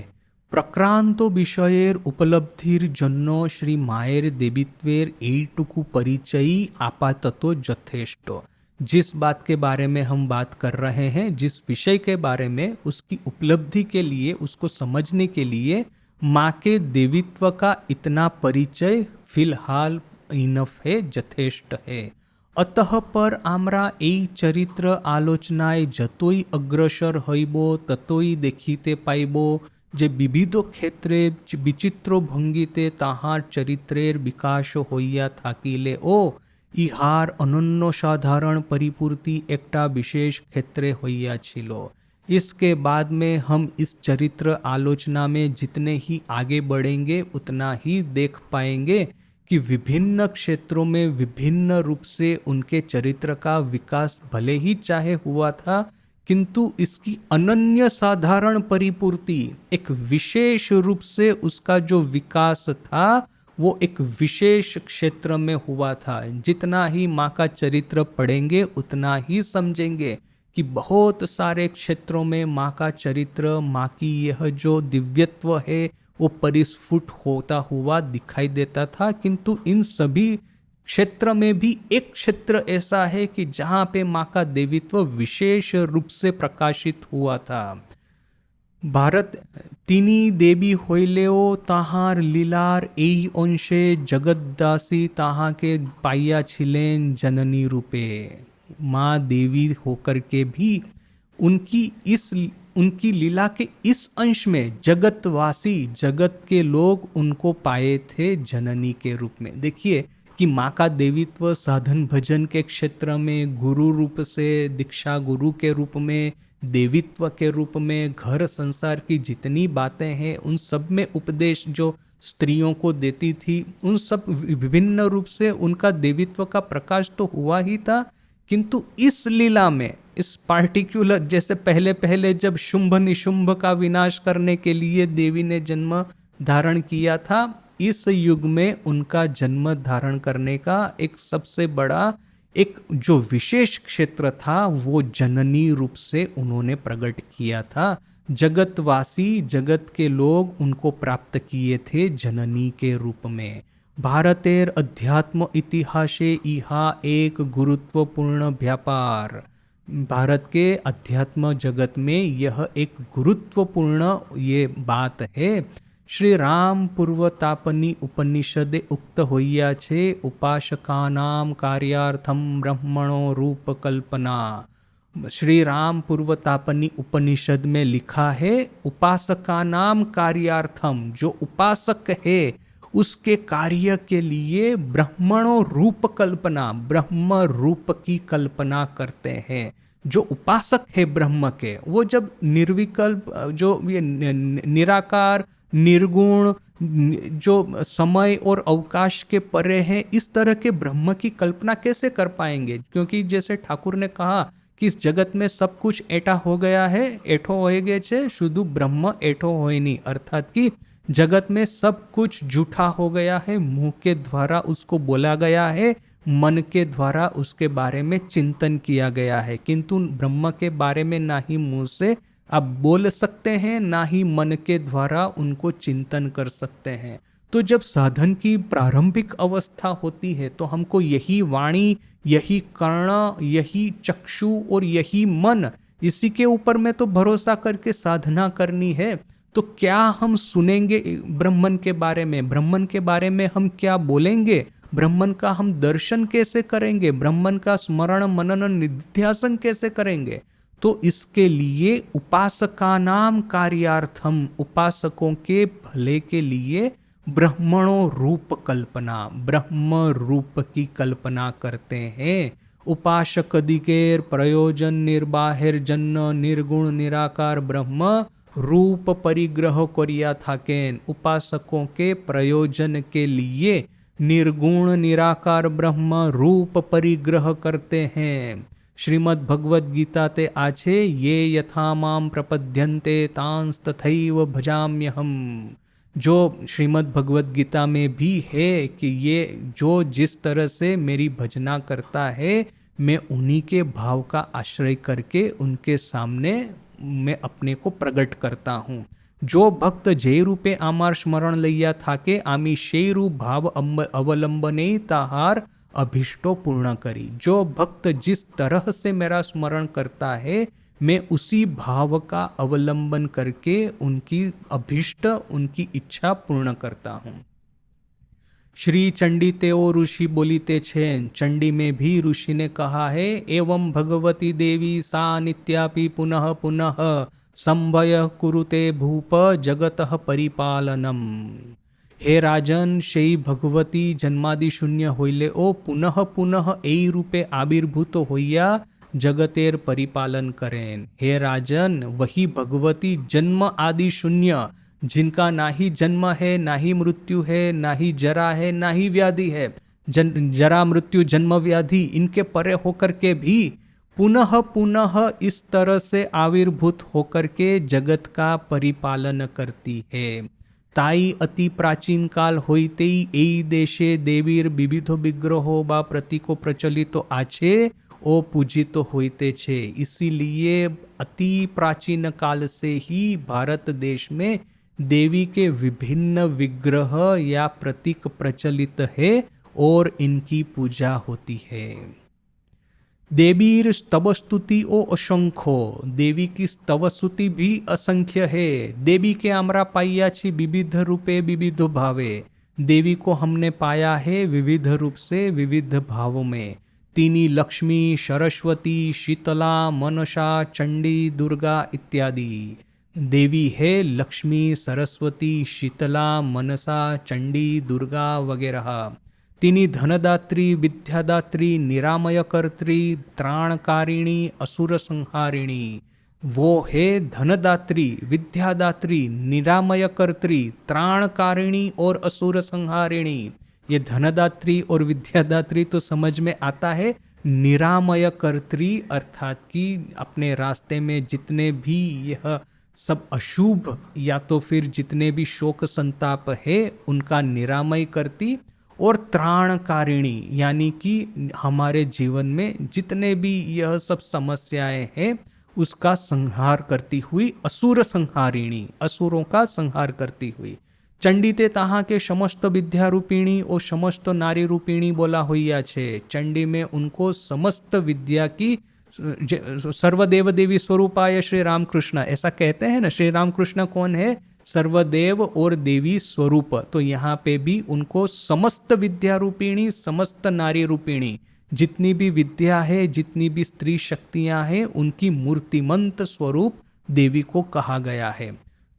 প্রক্রান্ত বিষয়ের উপলব্ধির জন্য শ্রী মায়ের দেবীত্বের এইটুকু परिचयी आपातत যথेष्ट। जिस बात के बारे में हम बात कर रहे हैं, जिस विषय के बारे में, उसकी उपलब्धि के लिए, उसको समझने के लिए माँ के देवीत्व का इतना परिचय फिलहाल इनफ है, যথেষ্ট है। अतः पर आमरा এই চরিত্র আলোচনায় যতই অগ্রসর হইব ততই দেখিতে পাইব যে বিবিধ ক্ষেত্রে বিচিত্র ভঙ্গিতে তাহার চরিত্রের বিকাশ হইয়া থাকিলেও ইহার অনন্য সাধারণ পরিপূর্তি একটা বিশেষ ক্ষেত্রে হইয়াছিল। इसके बाद में हम इस चरित्र आलोचना में जितने ही आगे बढ़ेंगे उतना ही देख पाएंगे कि विभिन्न क्षेत्रों में विभिन्न रूप से उनके चरित्र का विकास भले ही चाहे हुआ था, किंतु इसकी अनन्य साधारण परिपूर्ति, एक विशेष रूप से उसका जो विकास था वो एक विशेष क्षेत्र में हुआ था। जितना ही माँ का चरित्र पढ़ेंगे उतना ही समझेंगे कि बहुत सारे क्षेत्रों में माँ का चरित्र, माँ की यह जो दिव्यत्व है वो परिस्फुट होता हुआ दिखाई देता था। किंतु इन सभी क्षेत्र में भी एक क्षेत्र ऐसा है कि जहाँ पे माँ का देवीत्व विशेष रूप से प्रकाशित हुआ था। भारत তিনি দেবী হইলেও তাহার লীলার এই অংশে জগৎদাসী তাহাকে পাইয়াছিলেন जननी रूपे। माँ देवी होकर के भी उनकी लीला के इस अंश में जगतवासी, जगत के लोग उनको पाए थे जननी के रूप में। देखिए कि माँ का देवीत्व साधन भजन के क्षेत्र में गुरु रूप से, दीक्षा गुरु के रूप में, देवीत्व के रूप में, घर संसार की जितनी बातें हैं उन सब में उपदेश जो स्त्रियों को देती थी, उन सब विभिन्न रूप से उनका देवीत्व का प्रकाश तो हुआ ही था। किंतु इस लीला में, इस पार्टिकुलर, जैसे पहले पहले जब शुंभ निशुंभ का विनाश करने के लिए देवी ने जन्म धारण किया था, इस युग में उनका जन्म धारण करने का एक सबसे बड़ा, एक जो विशेष क्षेत्र था वो जननी रूप से उन्होंने प्रकट किया था। जगतवासी, जगत के लोग उनको प्राप्त किए थे जननी के रूप में। भारतेर अध्यात्म इतिहासे इहा एक गुरुत्वपूर्ण व्यापार। भारत के अध्यात्म जगत में यह एक गुरुत्वपूर्ण ये बात है। श्री राम पूर्वतापनी उपनिषदे उक्त होइया छे, उपासकानाम कार्यार्थम ब्रह्मणो रूप कल्पना। श्री राम पूर्वतापनी उपनिषद में लिखा है, उपासका नाम कार्यार्थम, जो उपासक है उसके कार्य के लिए ब्रह्मणो रूप कल्पना, ब्रह्म रूप की कल्पना करते हैं। जो उपासक है ब्रह्म के, वो जब निर्विकल्प, जो ये निराकार निर्गुण, जो समय और अवकाश के परे हैं, इस तरह के ब्रह्म की कल्पना कैसे कर पाएंगे? क्योंकि जैसे ठाकुर ने कहा कि इस जगत में सब कुछ एटा हो गया है, एठो होए गए छे, शुद्ध ब्रह्म एठो होए नहीं, अर्थात कि जगत में सब कुछ झूठा हो गया है, मुंह के द्वारा उसको बोला गया है, मन के द्वारा उसके बारे में चिंतन किया गया है, किंतु ब्रह्म के बारे में ना ही मुंह से आप बोल सकते हैं, ना ही मन के द्वारा उनको चिंतन कर सकते हैं। तो जब साधन की प्रारंभिक अवस्था होती है तो हमको यही वाणी, यही कर्ण, यही चक्षु और यही मन, इसी के ऊपर में तो भरोसा करके साधना करनी है। तो क्या हम सुनेंगे ब्रह्मन के बारे में? ब्रह्मन के बारे में हम क्या बोलेंगे? ब्रह्मन का हम दर्शन कैसे करेंगे? ब्रह्मन का स्मरण मनन निध्यासन कैसे करेंगे? तो इसके लिए उपासका नाम कार्यार्थम, उपासकों के भले के लिए ब्रह्मणो रूप कल्पना, ब्रह्म रूप की कल्पना करते हैं। उपासक दिकेर प्रयोजन निर्बाहिर जन्न निर्गुण निराकार ब्रह्म रूप परिग्रह करिया थाकेन। उपासकों के प्रयोजन के लिए निर्गुण निराकार ब्रह्म रूप परिग्रह करते हैं। श्रीमद् भगवद गीता ते आछे, ये यथा माम प्रपद्यन्ते तांस तथैव भजाम्यहम। जो श्रीमद् भगवद गीता में भी है कि ये जो जिस तरह से मेरी भजना करता है, मैं उन्हीं के भाव का आश्रय करके उनके सामने मैं अपने को प्रकट करता हूँ। जो भक्त जे रूपे आमार स्मरण लैया थाके, आमी शे रूप भाव अवलंबने ताहार अभिष्टो पूर्ण करी। जो भक्त जिस तरह से मेरा स्मरण करता है, मैं उसी भाव का अवलंबन करके उनकी अभिष्ट, उनकी इच्छा पूर्ण करता हूँ। श्री चंडी तेओ ऋषि बोलीते छेन। चंडी में भी ऋषि ने कहा है, एवं भगवती देवी सा नित्यापि पुनः पुनः संभय कुरुते भूप जगतः परिपालनम। हे राजन, शेई भगवती जन्मादि शून्य होइले ओ पुनः पुनः एई रूपे आविर्भूत होइया जगतेर परिपालन करें। हे राजन, वही भगवती जन्म आदि शून्य, जिनका ना ही जन्म है, ना ही मृत्यु है, ना ही जरा है, ना ही व्याधि है, जरा मृत्यु जन्म व्याधि इनके परे होकर के भी पुनः पुनः इस तरह से आविर्भूत होकर के जगत का परिपालन करती है। ताई अति प्राचीन काल होते एई देशे देवीर विविध विग्रहो बा प्रतीको प्रचलित आछे ओ पूजित होते छे। इसीलिए अति प्राचीन काल से ही भारत देश में देवी के विभिन्न विग्रह या प्रतीक प्रचलित है और इनकी पूजा होती है। देवीर स्तव स्तुति ओ असंख्यो, देवी की स्तव स्तुति भी असंख्य है। देवी के आमरा पाइया छी विविध रूपे विविध भावे। देवी को हमने पाया है विविध रूप से विविध भावों में। तीनी लक्ष्मी, सरस्वती, शीतला, मनसा, चंडी, दुर्गा इत्यादि। देवी है लक्ष्मी, सरस्वती, शीतला, मनसा, चंडी, दुर्गा वगैरह। तिनी धनदात्री, विद्यादात्री, निरामयकर्त्री, त्राणकारिणी, असुर संहारिणी। वो है धनदात्री, विद्यादात्री, निरामयकर्त्री, त्राणकारिणी और असुर संहारिणी। ये धनदात्री और विद्यादात्री तो समझ में आता है। निरामयकर्त्री अर्थात कि अपने रास्ते में जितने भी यह सब अशुभ या तो फिर जितने भी शोक संताप है उनका निरामय करती, और त्राणकारिणी यानी कि हमारे जीवन में जितने भी यह सब समस्याएं हैं उसका संहार करती हुई, असुर संहारिणी, असुरों का संहार करती हुई। ચંડીતે તહાં કે समस्त विद्या रूपिणी और समस्त नारी रूपिणी बोला हुआ है। चंडी में उनको समस्त विद्या की सर्वदेव देवी स्वरूपाय श्री रामकृष्ण ऐसा कहते हैं ना। श्री रामकृष्ण कौन है? सर्वदेव और देवी स्वरूप। तो यहाँ पे भी उनको समस्त विद्या रूपिणी, समस्त नारी रूपिणी, जितनी भी विद्या है, जितनी भी स्त्री शक्तियां हैं, उनकी मूर्तिमंत स्वरूप देवी को कहा गया है।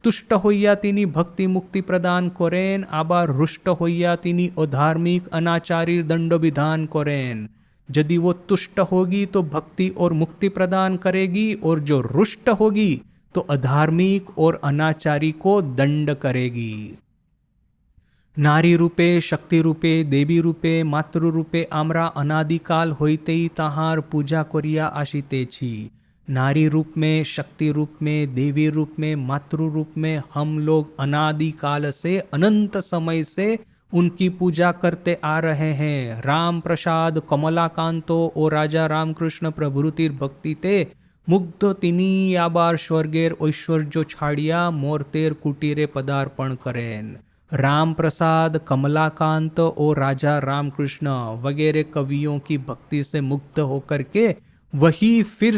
तुष्ट होइया तिनी भक्ति मुक्ति प्रदान करेन, आबार रुष्ट होइया तिनी अधार्मिक अनाचारी दंड विधान करेन। यदि वो तुष्ट होगी तो भक्ति और मुक्ति प्रदान करेगी, और जो रुष्ट होगी तो अधार्मिक और अनाचारी को दंड करेगी। नारी रूपे, शक्ति रूपे, देवी रूपे, मातृ रूपे आमरा अनादिकाल होइते ताहार पूजा करिया आशिते छी। नारी रूप में, शक्ति रूप में, देवी रूप में, मातृ रूप में हम लोग अनादिकाल से, अनंत समय से उनकी पूजा करते आ रहे हैं। राम प्रसाद कमलाकांतो और राजा रामकृष्ण प्रभृतिर भक्ति ते मुग्ध तिनी आबार स्वर्गेर ऐश्वर्य छाड़िया मोरतेर कुटीरे पदार्पण करेन। राम प्रसाद, कमलाकांत और राजा रामकृष्ण वगैरह कवियों की भक्ति से मुग्ध होकर के वही फिर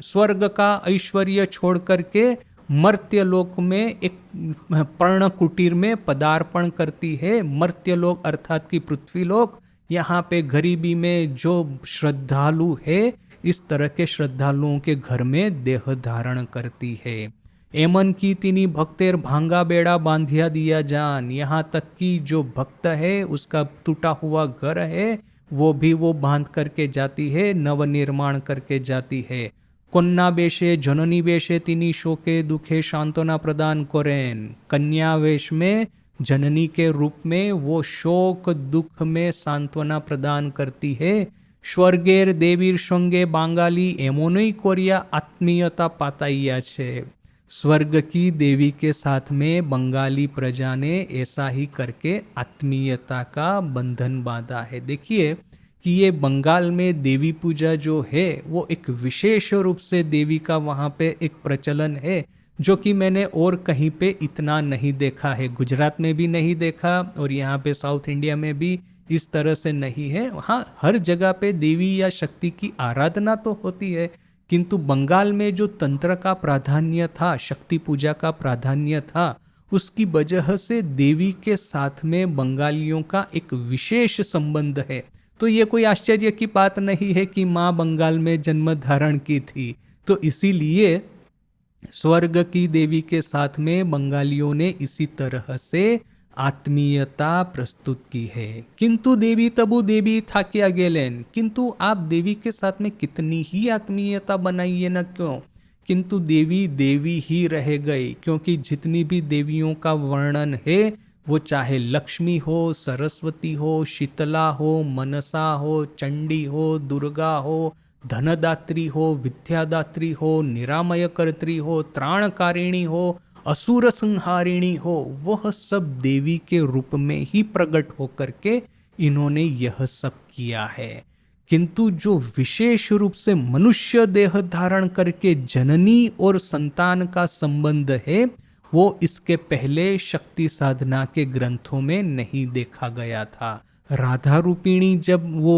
स्वर्ग का ऐश्वर्य छोड़ करके मर्त्यलोक में एक पर्ण कुटीर में पदार्पण करती है। मर्त्यलोक अर्थात की पृथ्वीलोक। यहाँ पे गरीबी में जो श्रद्धालु है, इस तरह के श्रद्धालुओं के घर में देह धारण करती है। एमन की तिनी भक्तेर भांगा बेड़ा बांधिया दिया जान। यहाँ तक कि जो भक्त है उसका टूटा हुआ घर है वो भी वो बांध करके जाती है, नव निर्माण करके जाती है। कन्या वेशे जननी वेशे तिनी शोके दुखे सांत्वना प्रदान करेन। कन्या वेश में, जननी के रूप में वो शोक दुख में सांत्वना प्रदान करती है। स्वर्गेर देवीर संगे बांगाली एमोनई कोरिया आत्मीयता पाताइया छे। स्वर्ग की देवी के साथ में बंगाली प्रजा ने ऐसा ही करके आत्मीयता का बंधन बांधा है। देखिए कि ये बंगाल में देवी पूजा जो है वो एक विशेष रूप से देवी का वहाँ पे एक प्रचलन है, जो कि मैंने और कहीं पे इतना नहीं देखा है। गुजरात में भी नहीं देखा और यहाँ पे साउथ इंडिया में भी इस तरह से नहीं है। हाँ, हर जगह पे देवी या शक्ति की आराधना तो होती है, किंतु बंगाल में जो तंत्र का प्राधान्य था, शक्ति पूजा का प्राधान्य था, उसकी वजह से देवी के साथ में बंगालियों का एक विशेष संबंध है। तो ये कोई आश्चर्य की बात नहीं है कि माँ बंगाल में जन्म धारण की थी। तो इसीलिए स्वर्ग की देवी के साथ में बंगालियों ने इसी तरह से आत्मीयता प्रस्तुत की है। किंतु देवी तबु देवी थाकिया गेलेन। किंतु आप देवी के साथ में कितनी ही आत्मीयता बनाइए न क्यों, किंतु देवी देवी ही रह गई। क्योंकि जितनी भी देवियों का वर्णन है, वो चाहे लक्ष्मी हो, सरस्वती हो, शीतला हो, मनसा हो, चंडी हो, दुर्गा हो, धनदात्री हो, विद्यादात्री हो, निरामय कर्त्री हो, त्राणकारिणी हो, असुर संहारिणी हो, वह सब देवी के रूप में ही प्रकट होकर के इन्होंने यह सब किया है। किंतु जो विशेष रूप से मनुष्य देह धारण करके जननी और संतान का संबंध है, वो इसके पहले शक्ति साधना के ग्रंथों में नहीं देखा गया था। राधा रूपिणी जब वो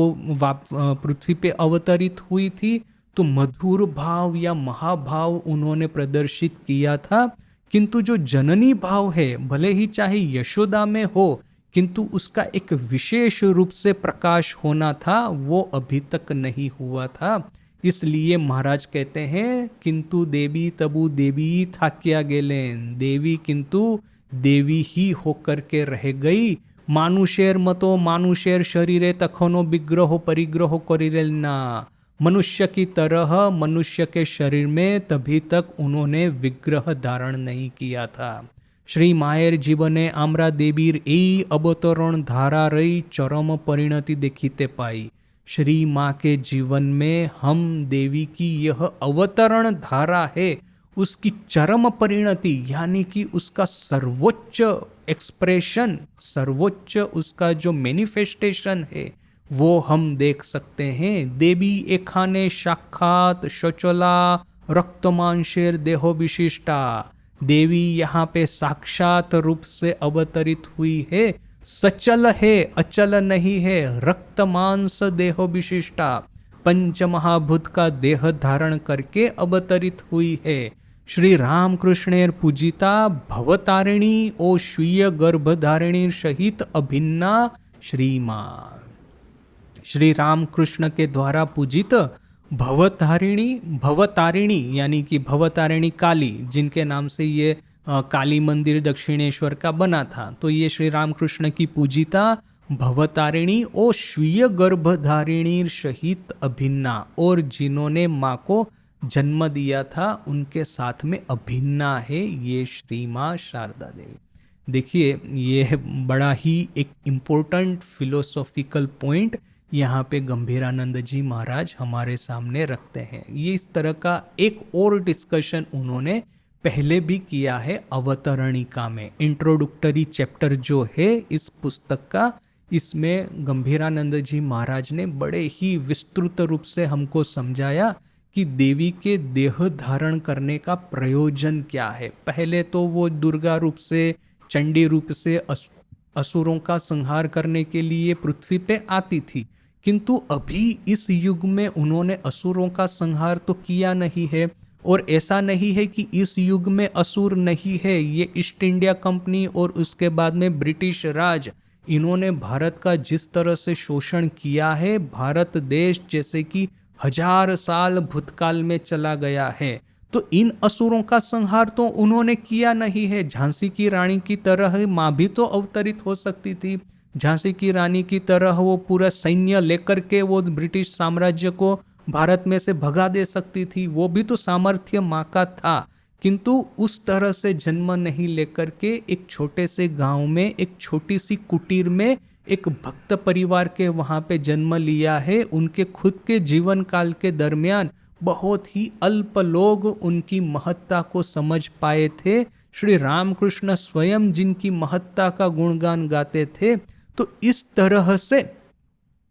पृथ्वी पे अवतरित हुई थी तो मधुर भाव या महाभाव उन्होंने प्रदर्शित किया था, किंतु जो जननी भाव है, भले ही चाहे यशोदा में हो, किंतु उसका एक विशेष रूप से प्रकाश होना था, वो अभी तक नहीं हुआ था। इसलिए महाराज कहते हैं किंतु देवी तबु देवी थाकिया गेलेन। देवी किंतु देवी ही होकर के रह गई। मानुषेर मतो मानुषेर शरीरे तखनो विग्रह परिग्रह करिरेल ना। मनुष्य की तरह मनुष्य के शरीर में तभी तक उन्होंने विग्रह धारण नहीं किया था। श्री मायर जीवने आम्रा देवीर ए अवतरण धारा रही चरम परिणति देखीते पाई। श्री माँ के जीवन में हम देवी की यह अवतरण धारा है, उसकी चरम परिणति यानी कि उसका सर्वोच्च एक्सप्रेशन, सर्वोच्च उसका जो मैनिफेस्टेशन है, वो हम देख सकते हैं। देवी एखाने साक्षात शचला रक्तमांशेर देहो विशिष्टा। देवी यहाँ पे साक्षात रूप से अवतरित हुई है, सचल है, अचल नहीं है, रक्त मांस देह विशिष्टा, पंच महाभूत का देह धारण करके अवतरित हुई है। श्री रामकृष्णेर पूजिता भवतारिणी ओ स्वीय गर्भधारिणी सहित अभिन्ना श्रीमा। श्री रामकृष्ण के द्वारा पूजित भवतारिणी यानी कि भवतारिणी काली, जिनके नाम से ये काली मंदिर दक्षिणेश्वर का बना था, तो ये श्री रामकृष्ण की पूजिता भवतारिणी ओ स्वीय गर्भधारिणी सहित अभिन्ना, और जिन्होंने माँ को जन्म दिया था उनके साथ में अभिन्ना है ये श्री माँ शारदा देवी। देखिए ये बड़ा ही एक इम्पोर्टेंट फिलोसॉफिकल पॉइंट यहाँ पे गंभीरानंद जी महाराज हमारे सामने रखते हैं। ये इस तरह का एक और डिस्कशन उन्होंने पहले भी किया है अवतरणिका में। इंट्रोडक्टरी चैप्टर जो है इस पुस्तक का, इसमें गंभीरानंद जी महाराज ने बड़े ही विस्तृत रूप से हमको समझाया कि देवी के देह धारण करने का प्रयोजन क्या है। पहले तो वो दुर्गा रूप से, चंडी रूप से असुरों का संहार करने के लिए पृथ्वी पे आती थी, किंतु अभी इस युग में उन्होंने असुरों का संहार तो किया नहीं है। और ऐसा नहीं है कि इस युग में असुर नहीं है, ये ईस्ट इंडिया कंपनी और उसके बाद में ब्रिटिश राज, इन्होंने भारत का जिस तरह से शोषण किया है, भारत देश जैसे कि 1000 साल भूतकाल में चला गया है, तो इन असुरों का संहार तो उन्होंने किया नहीं है। झांसी की रानी की तरह माँ भी तो अवतरित हो सकती थी, झांसी की रानी की तरह वो पूरा सैन्य लेकर के वो ब्रिटिश साम्राज्य को भारत में से भगा दे सकती थी, वो भी तो सामर्थ्य माँ का था। किंतु उस तरह से जन्म नहीं लेकर के एक छोटे से गांव में, एक छोटी सी कुटीर में, एक भक्त परिवार के वहाँ पे जन्म लिया है। उनके खुद के जीवन काल के दरमियान बहुत ही अल्प लोग उनकी महत्ता को समझ पाए थे। श्री रामकृष्ण स्वयं जिनकी महत्ता का गुणगान गाते थे। तो इस तरह से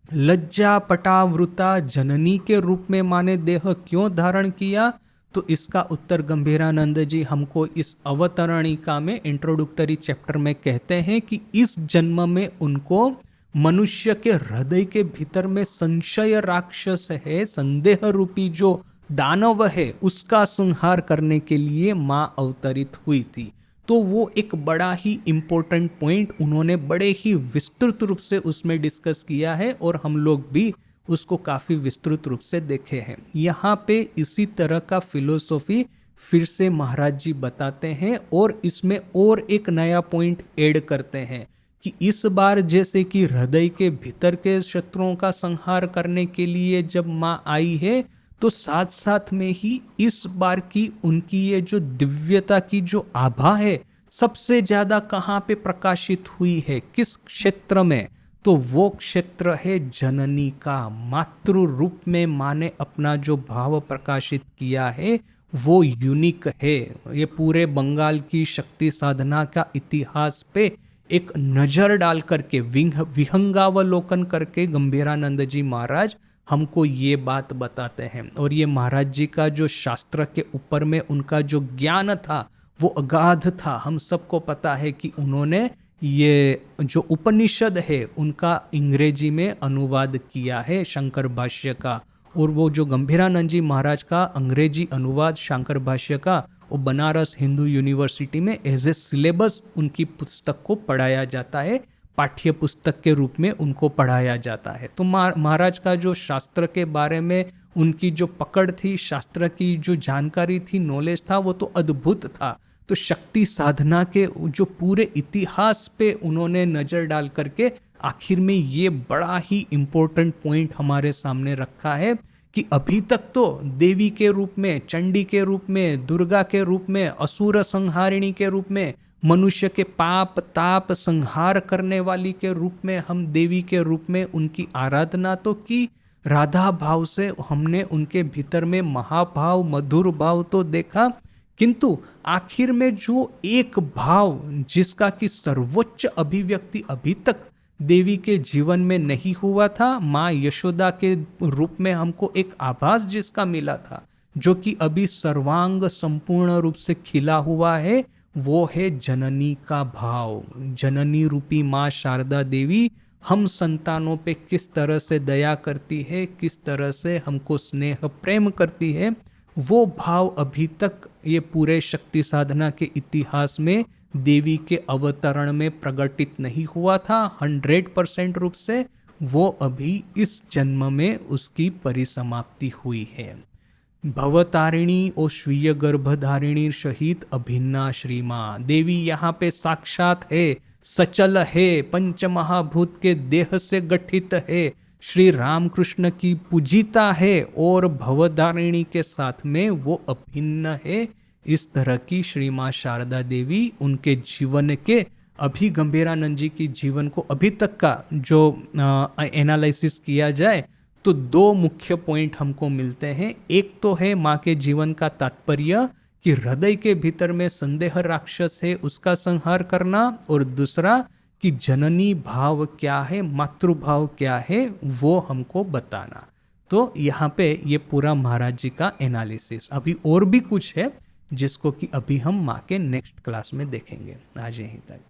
लज्जा पटावृता जननी के रूप में माने देह क्यों धारण किया, तो इसका उत्तर गंभीरानंद जी हमको इस अवतरणिका में इंट्रोडक्टरी चैप्टर में कहते हैं कि इस जन्म में उनको मनुष्य के हृदय के भीतर में संशय राक्षस है, संदेह रूपी जो दानव है, उसका संहार करने के लिए माँ अवतरित हुई थी। तो वो एक बड़ा ही इम्पोर्टेंट पॉइंट उन्होंने बड़े ही विस्तृत रूप से उसमें डिस्कस किया है और हम लोग भी उसको काफ़ी विस्तृत रूप से देखे हैं। यहाँ पे इसी तरह का फिलोसॉफी फिर से महाराज जी बताते हैं और इसमें और एक नया पॉइंट ऐड करते हैं कि इस बार जैसे कि हृदय के भीतर के शत्रुओं का संहार करने के लिए जब माँ आई है, तो साथ साथ में ही इस बार की उनकी ये जो दिव्यता की जो आभा है, सबसे ज्यादा कहाँ पे प्रकाशित हुई है, किस क्षेत्र में, तो वो क्षेत्र है जननी का। मातृ रूप में माँ ने अपना जो भाव प्रकाशित किया है वो यूनिक है। ये पूरे बंगाल की शक्ति साधना का इतिहास पे एक नजर डाल करके, विहंगावलोकन करके गंभीरानंद जी महाराज हमको ये बात बताते हैं। और ये महाराज जी का जो शास्त्र के ऊपर में उनका जो ज्ञान था वो अगाध था। हम सबको पता है कि उन्होंने ये जो उपनिषद है उनका अंग्रेजी में अनुवाद किया है शंकर भाष्य का, और वो जो गंभीरानंद जी महाराज का अंग्रेजी अनुवाद शंकर भाष्य का वो बनारस हिंदू यूनिवर्सिटी में एज ए सिलेबस उनकी पुस्तक को पढ़ाया जाता है, पाठ्य पुस्तक के रूप में उनको पढ़ाया जाता है। तो महाराज का जो शास्त्र के बारे में उनकी जो पकड़ थी, शास्त्र की जो जानकारी थी, नॉलेज था, वो तो अद्भुत था। तो शक्ति साधना के जो पूरे इतिहास पे उन्होंने नज़र डाल करके आखिर में ये बड़ा ही इम्पोर्टेंट पॉइंट हमारे सामने रखा है कि अभी तक तो देवी के रूप में, चंडी के रूप में, दुर्गा के रूप में, असुर संहारिणी के रूप में, मनुष्य के पाप ताप संहार करने वाली के रूप में हम देवी के रूप में उनकी आराधना तो की, राधा भाव से हमने उनके भीतर में महाभाव मधुर भाव तो देखा, किंतु आखिर में जो एक भाव जिसका कि सर्वोच्च अभिव्यक्ति अभी तक देवी के जीवन में नहीं हुआ था, माँ यशोदा के रूप में हमको एक आभास जिसका मिला था, जो कि अभी सर्वांग संपूर्ण रूप से खिला हुआ है, वो है जननी का भाव। जननी रूपी माँ शारदा देवी हम संतानों पे किस तरह से दया करती है, किस तरह से हमको स्नेह प्रेम करती है, वो भाव अभी तक ये पूरे शक्ति साधना के इतिहास में देवी के अवतरण में प्रकटित नहीं हुआ था 100% रूप से। वो अभी इस जन्म में उसकी परिसमाप्ति हुई है। भवतारिणी और स्वीय गर्भधारिणी सहित अभिन्ना श्री माँ देवी यहाँ पे साक्षात है, सचल है, पंच महाभूत के देह से गठित है, श्री रामकृष्ण की पूजिता है और भवधारिणी के साथ में वो अभिन्न है। इस तरह की श्री माँ शारदा देवी उनके जीवन के अभी गंभीरानंद जी की जीवन को अभी तक का जो एनालिसिस किया जाए तो दो मुख्य पॉइंट हमको मिलते हैं। एक तो है माँ के जीवन का तात्पर्य कि हृदय के भीतर में संदेह राक्षस है, उसका संहार करना, और दूसरा कि जननी भाव क्या है, मातृभाव क्या है, वो हमको बताना। तो यहाँ पे ये पूरा महाराज जी का एनालिसिस। अभी और भी कुछ है जिसको कि अभी हम माँ के नेक्स्ट क्लास में देखेंगे। आज यहीं तक।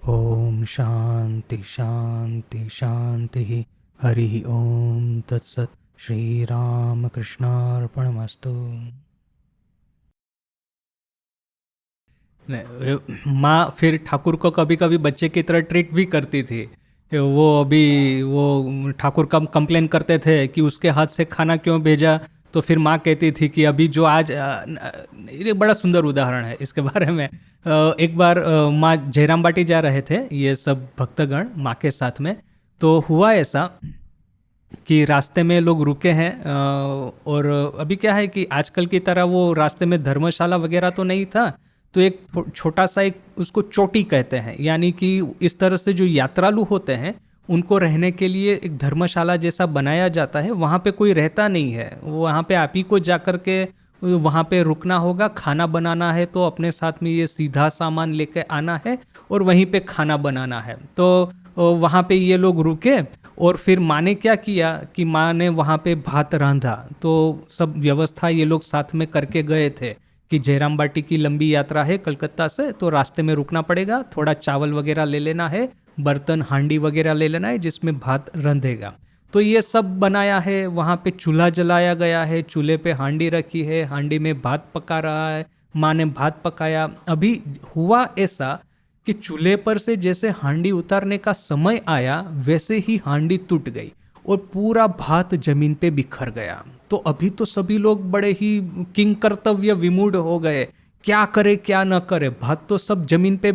ओम शांति शांति शांति। हरि ओम तत्सत। श्री राम कृष्णार्पणमस्तु। माँ फिर ठाकुर को कभी कभी बच्चे की तरह ट्रीट भी करती थी। वो ठाकुर का कंप्लेन करते थे कि उसके हाथ से खाना क्यों भेजा, तो फिर माँ कहती थी कि अभी जो आज ये बड़ा सुंदर उदाहरण है इसके बारे में। एक बार माँ जयराम बाटी जा रहे थे, ये सब भक्तगण माँ के साथ में, तो हुआ ऐसा कि रास्ते में लोग रुके हैं, और अभी क्या है कि आजकल की तरह वो रास्ते में धर्मशाला वगैरह तो नहीं था, तो एक छोटा सा एक उसको चोटी कहते हैं, यानी कि इस तरह से जो यात्रालु होते हैं उनको रहने के लिए एक धर्मशाला जैसा बनाया जाता है। वहाँ पे कोई रहता नहीं है, वहाँ पे आप ही को जा कर के वहाँ पे रुकना होगा। खाना बनाना है तो अपने साथ में ये सीधा सामान लेके आना है और वहीं पे खाना बनाना है। तो वहाँ पे ये लोग रुके और फिर माँ ने क्या किया कि माँ ने वहाँ पे भात रांधा। तो सब व्यवस्था ये लोग साथ में करके गए थे कि जयराम बाटी की लंबी यात्रा है कलकत्ता से, तो रास्ते में रुकना पड़ेगा, थोड़ा चावल वगैरह ले लेना है, बर्तन हांडी वगैरह ले लेना है जिसमें भात रंधेगा। तो ये सब बनाया है, वहाँ पे चूल्हा जलाया गया है, चूल्हे पे हांडी रखी है, हांडी में भात पका रहा है, माँ ने भात पकाया। अभी हुआ ऐसा कि चूल्हे पर से जैसे हांडी उतारने का समय आया वैसे ही हांडी टूट गई और पूरा भात जमीन पे बिखर गया। तो अभी तो सभी लोग बड़े ही किंग कर्तव्य विमूढ़ हो गए, क्या करे क्या न करे, भात तो सब जमीन पे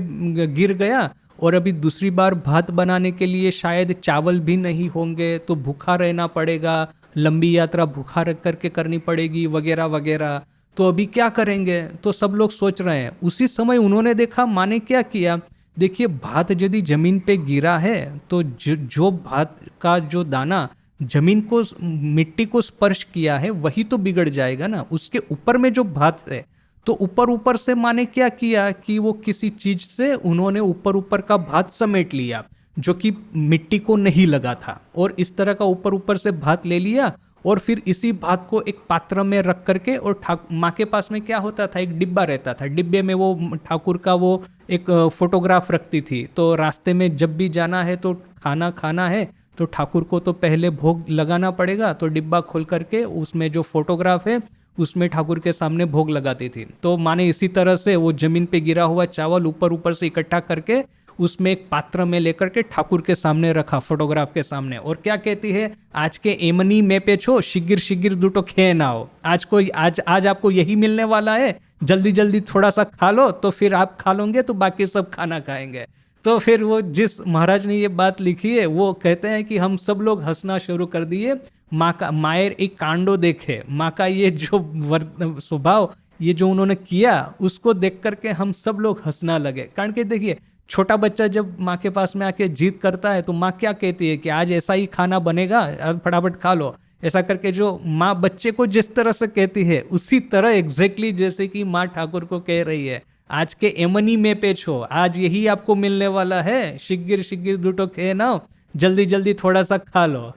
गिर गया और अभी दूसरी बार भात बनाने के लिए शायद चावल भी नहीं होंगे, तो भूखा रहना पड़ेगा, लंबी यात्रा भूखा रह करके करनी पड़ेगी वगैरह वगैरह। तो अभी क्या करेंगे, तो सब लोग सोच रहे हैं। उसी समय उन्होंने देखा माँ ने क्या किया। देखिए, भात यदि जमीन पे गिरा है तो जो भात का जो दाना जमीन को मिट्टी को स्पर्श किया है वही तो बिगड़ जाएगा ना, उसके ऊपर में जो भात है, तो ऊपर ऊपर से माँ ने क्या किया कि वो किसी चीज से उन्होंने ऊपर ऊपर का भात समेट लिया जो कि मिट्टी को नहीं लगा था, और इस तरह का ऊपर ऊपर से भात ले लिया और फिर इसी भात को एक पात्र में रख करके, और माँ के पास में क्या होता था, एक डिब्बा रहता था, डिब्बे में वो ठाकुर का वो एक फोटोग्राफ रखती थी। तो रास्ते में जब भी जाना है तो खाना खाना है तो ठाकुर को तो पहले भोग लगाना पड़ेगा, तो डिब्बा खोल करके उसमें जो फोटोग्राफ है उसमें ठाकुर के सामने भोग लगाती थी। तो माँ ने इसी तरह से वो जमीन पे गिरा हुआ चावल ऊपर ऊपर से इकट्ठा करके उसमें एक पात्र में लेकर के ठाकुर के सामने रखा, फोटोग्राफ के सामने, और क्या कहती है, आज के एमनी में पे छो शिगिर शिगिर दूटो खे ना हो, आज आपको यही मिलने वाला है, जल्दी जल्दी थोड़ा सा खा लो, तो फिर आप खा लोगे तो बाकी सब खाना खाएंगे। तो फिर वो जिस महाराज ने ये बात लिखी है वो कहते हैं कि हम सब लोग हंसना शुरू कर दिए। माँ का मायर एक कांडो देखे, माँ का ये जो स्वभाव, ये जो उन्होंने किया उसको देख करके हम सब लोग हंसना लगे। कारण कि देखिए, छोटा बच्चा जब माँ के पास में आके जिद करता है तो माँ क्या कहती है कि आज ऐसा ही खाना बनेगा, आज फटाफट खा लो, ऐसा करके जो माँ बच्चे को जिस तरह से कहती है उसी तरह एग्जैक्टली जैसे कि माँ ठाकुर को कह रही है, आज के एमनी में पे छो, आज यही आपको मिलने वाला है, शिगिर शिगिर दूटो खे ना, जल्दी जल्दी थोड़ा सा खा लो।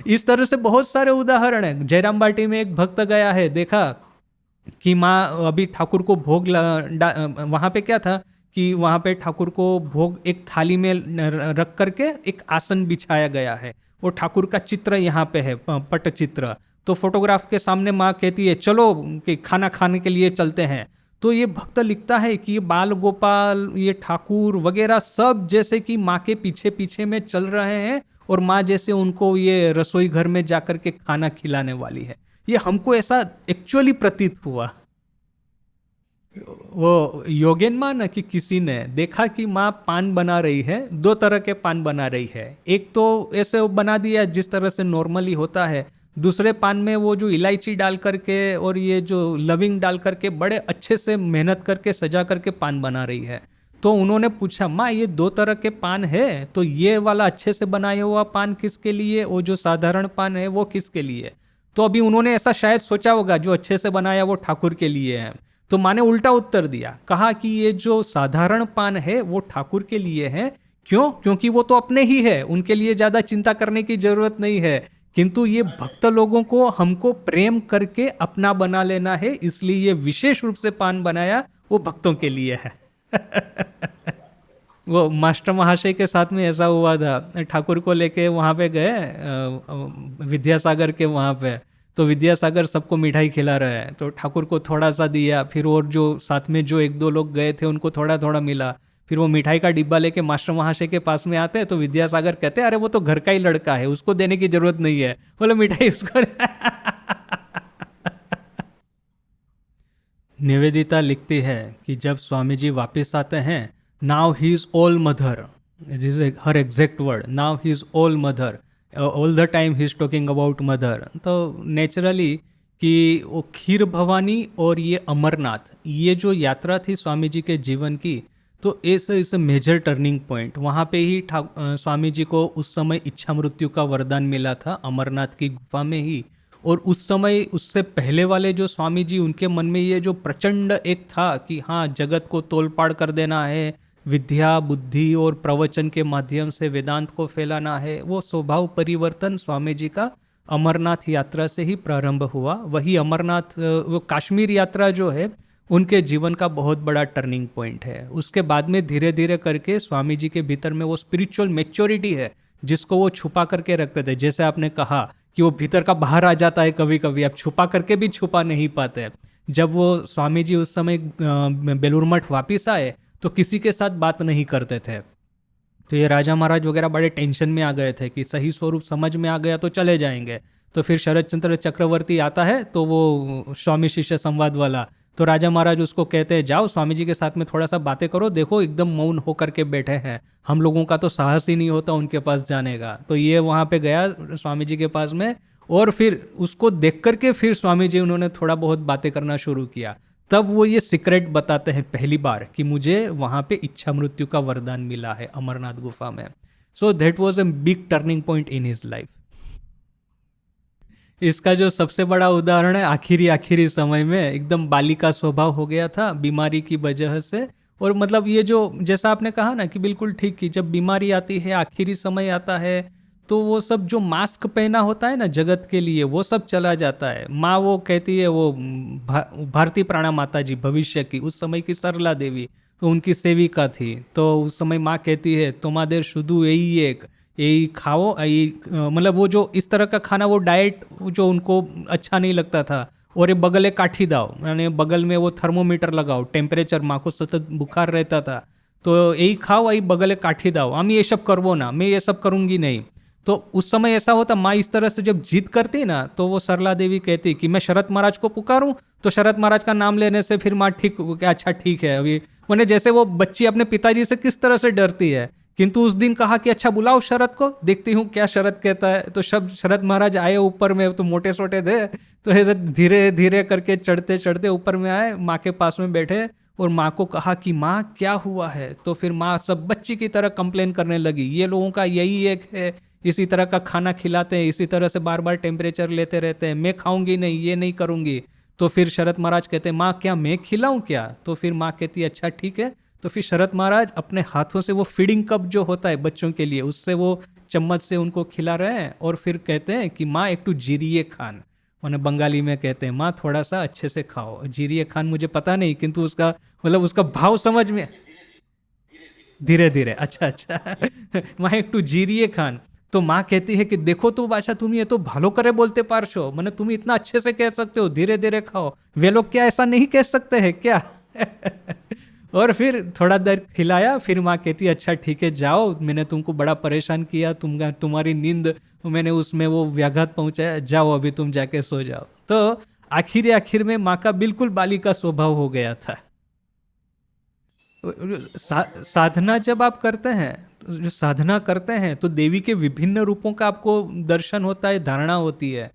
इस तरह से बहुत सारे उदाहरण हैं। जयराम बाटी में एक भक्त गया है, देखा कि माँ अभी ठाकुर को भोग वहाँ पे क्या था कि वहाँ पे ठाकुर को भोग एक थाली में रख करके एक आसन बिछाया गया है, वो ठाकुर का चित्र यहाँ पे है, पट चित्र। तो फोटोग्राफ के सामने माँ कहती है चलो कि खाना खाने के लिए चलते हैं। तो ये भक्त लिखता है कि ये बाल गोपाल, ये ठाकुर वगैरह सब जैसे कि माँ के पीछे पीछे में चल रहे हैं और माँ जैसे उनको ये रसोई घर में जाकर के खाना खिलाने वाली है। ये हमको ऐसा एक्चुअली प्रतीत हुआ। वो योगेन माँ ना कि किसी ने देखा कि माँ पान बना रही है, दो तरह के पान बना रही है। एक तो ऐसे बना दिया जिस तरह से नॉर्मली होता है, दूसरे पान में वो जो इलायची डाल करके और ये जो लविंग डाल करके बड़े अच्छे से मेहनत करके सजा करके पान बना रही है। तो उन्होंने पूछा माँ ये दो तरह के पान है, तो ये वाला अच्छे से बनाया हुआ पान किसके लिए, वो जो साधारण पान है वो किसके लिए। तो अभी उन्होंने ऐसा शायद सोचा होगा जो अच्छे से बनाया वो ठाकुर के लिए है। तो माँ ने उल्टा उत्तर दिया, कहा कि ये जो साधारण पान है वो ठाकुर के लिए है। क्यों? क्योंकि वो तो अपने ही है, उनके लिए ज्यादा चिंता करने की जरूरत नहीं है। किंतु ये भक्त लोगों को हमको प्रेम करके अपना बना लेना है, इसलिए ये विशेष रूप से पान बनाया, वो भक्तों के लिए है। वो मास्टर महाशय के साथ में ऐसा हुआ था, ठाकुर को लेके वहाँ पे गए विद्यासागर के वहाँ पे। तो विद्यासागर सबको मिठाई खिला रहा है, तो ठाकुर को थोड़ा सा दिया, फिर और जो साथ में जो एक दो लोग गए थे उनको थोड़ा थोड़ा मिला। फिर वो मिठाई का डिब्बा लेके मास्टर महाशय के पास में आते हैं, तो विद्यासागर कहते हैं अरे वो तो घर का ही लड़का है, उसको देने की जरूरत नहीं है, बोले मिठाई उसको। निवेदिता लिखती है कि जब स्वामी जी वापस आते हैं, now he is all mother, this is her exact word, now he is all mother, all the time he is talking about mother. तो नेचुरली कि वो खीर भवानी और ये अमरनाथ, ये जो यात्रा थी स्वामी जी के जीवन की, तो इस मेजर टर्निंग पॉइंट वहाँ पे ही स्वामी जी को उस समय इच्छा मृत्यु का वरदान मिला था, अमरनाथ की गुफा में ही। और उस समय उससे पहले वाले जो स्वामी जी, उनके मन में ये जो प्रचंड एक था कि हाँ जगत को तोलपाड़ कर देना है, विद्या बुद्धि और प्रवचन के माध्यम से वेदांत को फैलाना है, वो स्वभाव परिवर्तन स्वामी जी का अमरनाथ यात्रा से ही प्रारंभ हुआ। वही अमरनाथ, वो काश्मीर यात्रा जो है उनके जीवन का बहुत बड़ा टर्निंग पॉइंट है। उसके बाद में धीरे धीरे करके स्वामी जी के भीतर में वो स्पिरिचुअल मैच्योरिटी है जिसको वो छुपा करके रखते थे। जैसे आपने कहा कि वो भीतर का बाहर आ जाता है कभी कभी, अब छुपा करके भी छुपा नहीं पाते। जब वो स्वामी जी उस समय बेलूर मठ वापिस आए तो किसी के साथ बात नहीं करते थे। तो ये राजा महाराज वगैरह बड़े टेंशन में आ गए थे कि सही स्वरूप समझ में आ गया तो चले जाएंगे। तो फिर शरद चंद्र चक्रवर्ती आता है, तो वो स्वामी शिष्य संवाद वाला, तो राजा महाराज उसको कहते हैं जाओ स्वामी जी के साथ में थोड़ा सा बातें करो, देखो एकदम मौन होकर के बैठे हैं, हम लोगों का तो साहस ही नहीं होता उनके पास जाने का। तो ये वहाँ पे गया स्वामी जी के पास में, और फिर उसको देख करके फिर स्वामी जी उन्होंने थोड़ा बहुत बातें करना शुरू किया। तब वो ये सीक्रेट बताते हैं पहली बार कि मुझे वहाँ पे इच्छा मृत्यु का वरदान मिला है अमरनाथ गुफा में। So that was a big turning point in his life. इसका जो सबसे बड़ा उदाहरण है, आखिरी समय में एकदम बालिका स्वभाव हो गया था बीमारी की वजह से। और मतलब ये जो जैसा आपने कहा ना कि बिल्कुल ठीक, कि जब बीमारी आती है, आखिरी समय आता है, तो वो सब जो मास्क पहना होता है ना जगत के लिए, वो सब चला जाता है। माँ वो कहती है, वो भारती प्राणा माता जी भविष्य की, उस समय की सरला देवी, तो उनकी सेविका थी। तो उस समय माँ कहती है तुम्हादेर शुद्ध यही एक, यही खाओ, यही मतलब वो जो इस तरह का खाना, वो डाइट जो उनको अच्छा नहीं लगता था। और ये बगले काठी दाओ, यानी बगल में वो थर्मोमीटर लगाओ, टेम्परेचर, माँ को सतत बुखार रहता था, तो यही खाओ, यही बगले काठी दाओ, हम ये सब करवो ना, मैं ये सब करूँगी नहीं। तो उस समय ऐसा होता, माँ इस तरह से जब जिद करती ना, तो वो सरला देवी कहती कि मैं शरद महाराज को पुकारूं, तो शरद महाराज का नाम लेने से फिर माँ ठीक, अच्छा ठीक है। अभी मैंने जैसे वो बच्ची अपने पिताजी से किस तरह से डरती है, किंतु उस दिन कहा कि अच्छा बुलाओ शरद को, देखती हूँ क्या शरद कहता है। तो शरद महाराज आए ऊपर में, तो मोटे सोटे थे, तो धीरे धीरे करके चढ़ते चढ़ते ऊपर में आए, माँ के पास में बैठे और माँ को कहा कि माँ क्या हुआ है। तो फिर माँ सब बच्ची की तरह कंप्लेन करने लगी, ये लोगों का यही एक है, इसी तरह का खाना खिलाते हैं, इसी तरह से बार बार टेम्परेचर लेते रहते हैं, मैं खाऊंगी नहीं, ये नहीं करूंगी। तो फिर शरद महाराज कहते हैं माँ क्या मैं खिलाऊं क्या। तो फिर माँ कहती है अच्छा ठीक है। तो फिर शरद महाराज अपने हाथों से वो फीडिंग कप जो होता है बच्चों के लिए, उससे वो चम्मच से उनको खिला रहे हैं और फिर कहते हैं कि माँ एक टू जीरिए खान, उन्हें बंगाली में कहते हैं माँ थोड़ा सा अच्छे से खाओ। जीरिए खान मुझे पता नहीं, किंतु उसका मतलब उसका भाव समझ में। धीरे धीरे, अच्छा अच्छा। माँ एक टू जीरिए खान। तो माँ कहती है कि देखो तो बादशाह, तुम ये तो भालो करे बोलते पारशो, मैंने तुम इतना अच्छे से कह सकते हो धीरे धीरे खाओ, वे लोग क्या ऐसा नहीं कह सकते हैं क्या? और फिर थोड़ा देर खिलाया, फिर माँ कहती अच्छा ठीक है जाओ, मैंने तुमको बड़ा परेशान किया, तुम्हारी नींद मैंने उसमें वो व्याघात पहुंचाया, जाओ अभी तुम जाके सो जाओ। तो आखिर में माँ का बिल्कुल बाली का स्वभाव हो गया था। साधना जब आप करते हैं, जो साधना करते हैं तो देवी के विभिन्न रूपों का आपको दर्शन होता है, धारणा होती है।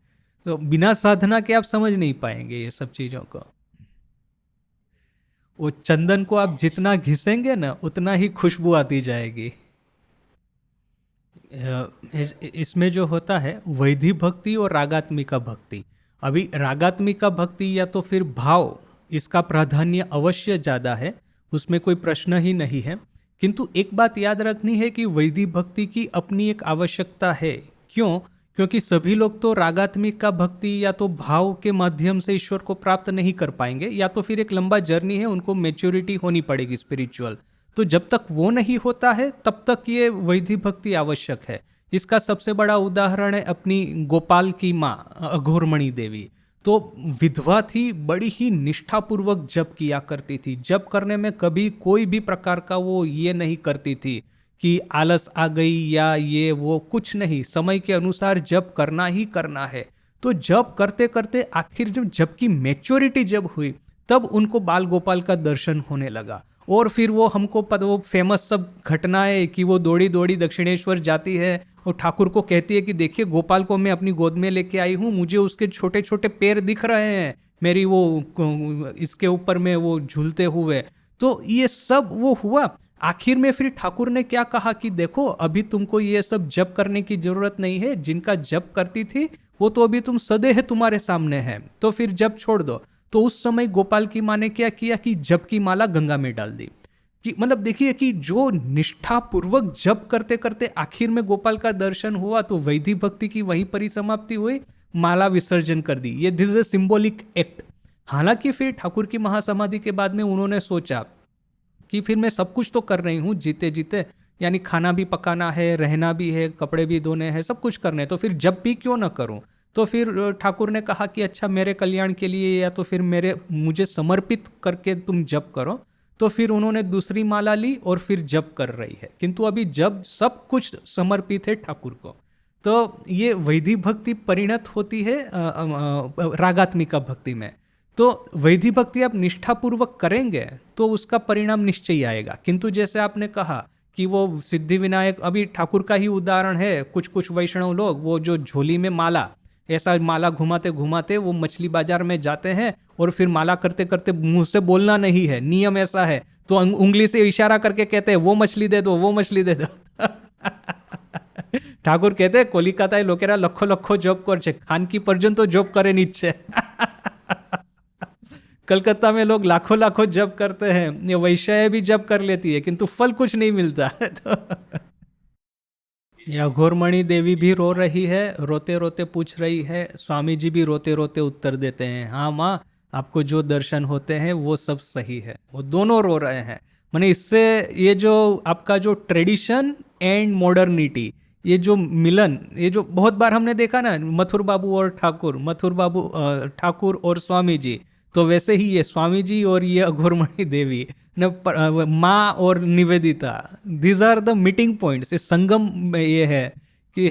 तो बिना साधना के आप समझ नहीं पाएंगे ये सब चीजों को। वो चंदन को आप जितना घिसेंगे ना उतना ही खुशबू आती जाएगी। इसमें जो होता है वैधि भक्ति और रागात्मिका भक्ति। अभी रागात्मिका भक्ति या तो फिर भाव, इसका प्राधान्य अवश्य ज़्यादा है, उसमें कोई प्रश्न ही नहीं है। किंतु एक बात याद रखनी है कि वैधि भक्ति की अपनी एक आवश्यकता है। क्यों? क्योंकि सभी लोग तो रागात्मिका भक्ति या तो भाव के माध्यम से ईश्वर को प्राप्त नहीं कर पाएंगे, या तो फिर एक लंबा जर्नी है, उनको मैच्योरिटी होनी पड़ेगी स्पिरिचुअल। तो जब तक वो नहीं होता है तब तक ये वैधि भक्ति आवश्यक है। इसका सबसे बड़ा उदाहरण है अपनी गोपाल की माँ अघोरमणि देवी। तो विधवा थी, बड़ी ही निष्ठापूर्वक जप किया करती थी। जप करने में कभी कोई भी प्रकार का वो ये नहीं करती थी कि आलस आ गई या ये वो, कुछ नहीं, समय के अनुसार जप करना ही करना है। तो जप करते करते आखिर जब की मैच्योरिटी जब हुई तब उनको बाल गोपाल का दर्शन होने लगा। और फिर वो हमको वो फेमस सब घटनाएं कि वो दौड़ी दौड़ी दक्षिणेश्वर जाती है और ठाकुर को कहती है कि देखिए गोपाल को मैं अपनी गोद में लेके आई हूँ, मुझे उसके छोटे छोटे पैर दिख रहे हैं मेरी वो इसके ऊपर में वो झूलते हुए। तो ये सब वो हुआ। आखिर में फिर ठाकुर ने क्या कहा कि देखो अभी तुमको ये सब जप करने की जरूरत नहीं है, जिनका जप करती थी वो तो अभी तुम सदैह तुम्हारे सामने है, तो फिर जप छोड़ दो। तो उस समय गोपाल की माँ ने क्या किया कि जप की माला गंगा में डाल दी। कि मतलब देखिए कि जो निष्ठा पूर्वक जप करते करते आखिर में गोपाल का दर्शन हुआ, तो वैधि भक्ति की वहीं परिसमाप्ति हुई, माला विसर्जन कर दी। ये दिस इज सिंबॉलिक एक्ट। हालांकि फिर ठाकुर की महासमाधि के बाद में उन्होंने सोचा कि फिर मैं सब कुछ तो कर रही हूँ जीते जीते, यानी खाना भी पकाना है, रहना भी है, कपड़े भी धोने हैं, सब कुछ करने, तो फिर जब भी क्यों ना करूँ। तो फिर ठाकुर ने कहा कि अच्छा मेरे कल्याण के लिए या तो फिर मुझे समर्पित करके तुम जप करो। तो फिर उन्होंने दूसरी माला ली और फिर जप कर रही है, किंतु अभी जब सब कुछ समर्पित है ठाकुर को। तो ये वैधि भक्ति परिणत होती है रागात्मिका भक्ति में। तो वैधि भक्ति आप निष्ठापूर्वक करेंगे तो उसका परिणाम निश्चय आएगा। किंतु जैसे आपने कहा कि वो सिद्धि विनायक, अभी ठाकुर का ही उदाहरण है, कुछ कुछ वैष्णव लोग वो जो झोली में माला, ऐसा माला घुमाते घुमाते वो मछली बाजार में जाते हैं और फिर माला करते करते मुंह से बोलना नहीं है, नियम ऐसा है, तो उंगली से इशारा करके कहते हैं वो मछली दे दो, वो मछली दे दो। ठाकुर कहते हैं कोलिकाताय लोकेरा लखो लखो जॉब कर खान की पर्यंत जॉब करे नीचे। कलकत्ता में लोग लाखों लाखों जप करते हैं, ये वैश्य भी जप कर लेती है किंतु फल कुछ नहीं मिलता। तो या घोरमणि देवी भी रो रही है, रोते रोते पूछ रही है, स्वामी जी भी रोते रोते उत्तर देते हैं हाँ माँ आपको जो दर्शन होते हैं वो सब सही है। वो दोनों रो रहे हैं। माने इससे ये जो आपका जो ट्रेडिशन एंड मॉडर्निटी, ये जो मिलन, ये जो बहुत बार हमने देखा ना, मथुर बाबू और ठाकुर, मथुर बाबू ठाकुर और स्वामी जी, तो वैसे ही ये स्वामी जी और ये अघोरमणि देवी, माँ और Nivedita, these are the meeting points. इस संगम में ये है कि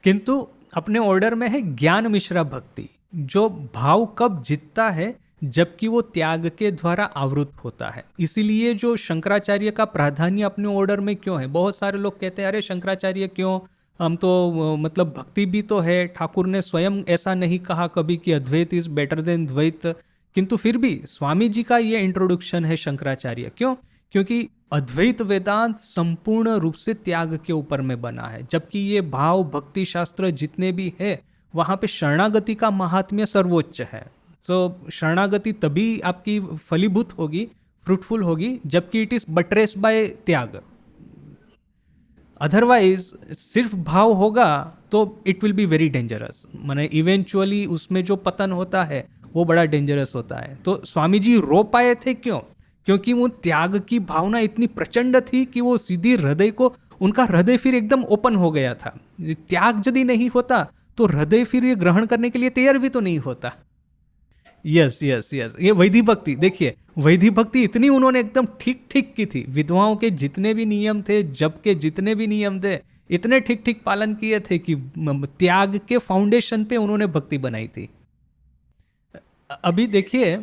किंतु अपने ऑर्डर में है ज्ञान मिश्रा भक्ति, जो भाव कब जीतता है जबकि वो त्याग के द्वारा आवृत होता है। इसीलिए जो शंकराचार्य का प्राधान्य अपने ऑर्डर में क्यों है, बहुत सारे लोग कहते हैं अरे शंकराचार्य क्यों, हम तो मतलब भक्ति भी तो है, ठाकुर ने स्वयं ऐसा नहीं कहा कभी कि अद्वैत इज बेटर देन द्वैत। किंतु फिर भी स्वामी जी का ये इंट्रोडक्शन है शंकराचार्य, क्यों? क्योंकि अद्वैत वेदांत संपूर्ण रूप से त्याग के ऊपर में बना है, जबकि ये भाव भक्ति शास्त्र जितने भी है वहाँ पे शरणागति का महात्म्य सर्वोच्च है। तो शरणागति तभी आपकी फलीभूत होगी, फ्रूटफुल होगी, जबकि इट इज बटरेस्ड बाय त्याग। अदरवाइज सिर्फ भाव होगा तो it will be very dangerous, माने इवेंचुअली उसमें जो पतन होता है वो बड़ा डेंजरस होता है। तो स्वामी जी रो पाए थे क्यों? क्योंकि वो त्याग की भावना इतनी प्रचंड थी कि वो सीधी हृदय को, उनका हृदय फिर एकदम ओपन हो गया था। त्याग यदि नहीं होता तो हृदय फिर ये ग्रहण करने के लिए तैयार भी तो नहीं होता। यस यस यस, ये वैदिक भक्ति देखिए, वैदिक भक्ति इतनी उन्होंने एकदम ठीक ठीक की थी। विधवाओं के जितने भी नियम थे, जप के जितने भी नियम थे, इतने ठीक ठीक पालन किए थे कि त्याग के फाउंडेशन पे उन्होंने भक्ति बनाई थी। अभी देखिए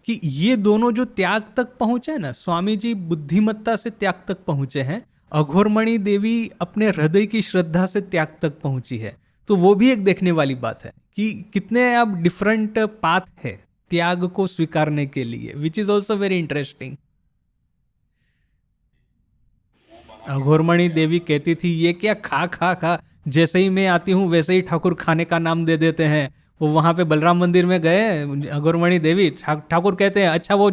कि ये दोनों जो त्याग तक पहुंचे ना, स्वामी जी बुद्धिमत्ता से त्याग तक पहुंचे हैं, अघोरमणि देवी अपने हृदय की श्रद्धा से त्याग तक पहुंची है। तो वो भी एक देखने वाली बात है कि कितने अब डिफरेंट पाथ है त्याग को स्वीकारने के लिए, which is also very interesting. Aghormani Devi कहती थी ये क्या खा खा खा, जैसे ही मैं आती हूँ वैसे ही ठाकुर खाने का नाम दे देते हैं। वो वहां पे बलराम मंदिर में गए, अघोरमणि देवी, ठाकुर कहते हैं अच्छा वो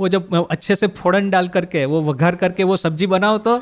जब अच्छे से फोड़न डाल करके वो वघार करके वो सब्जी बनाओ तो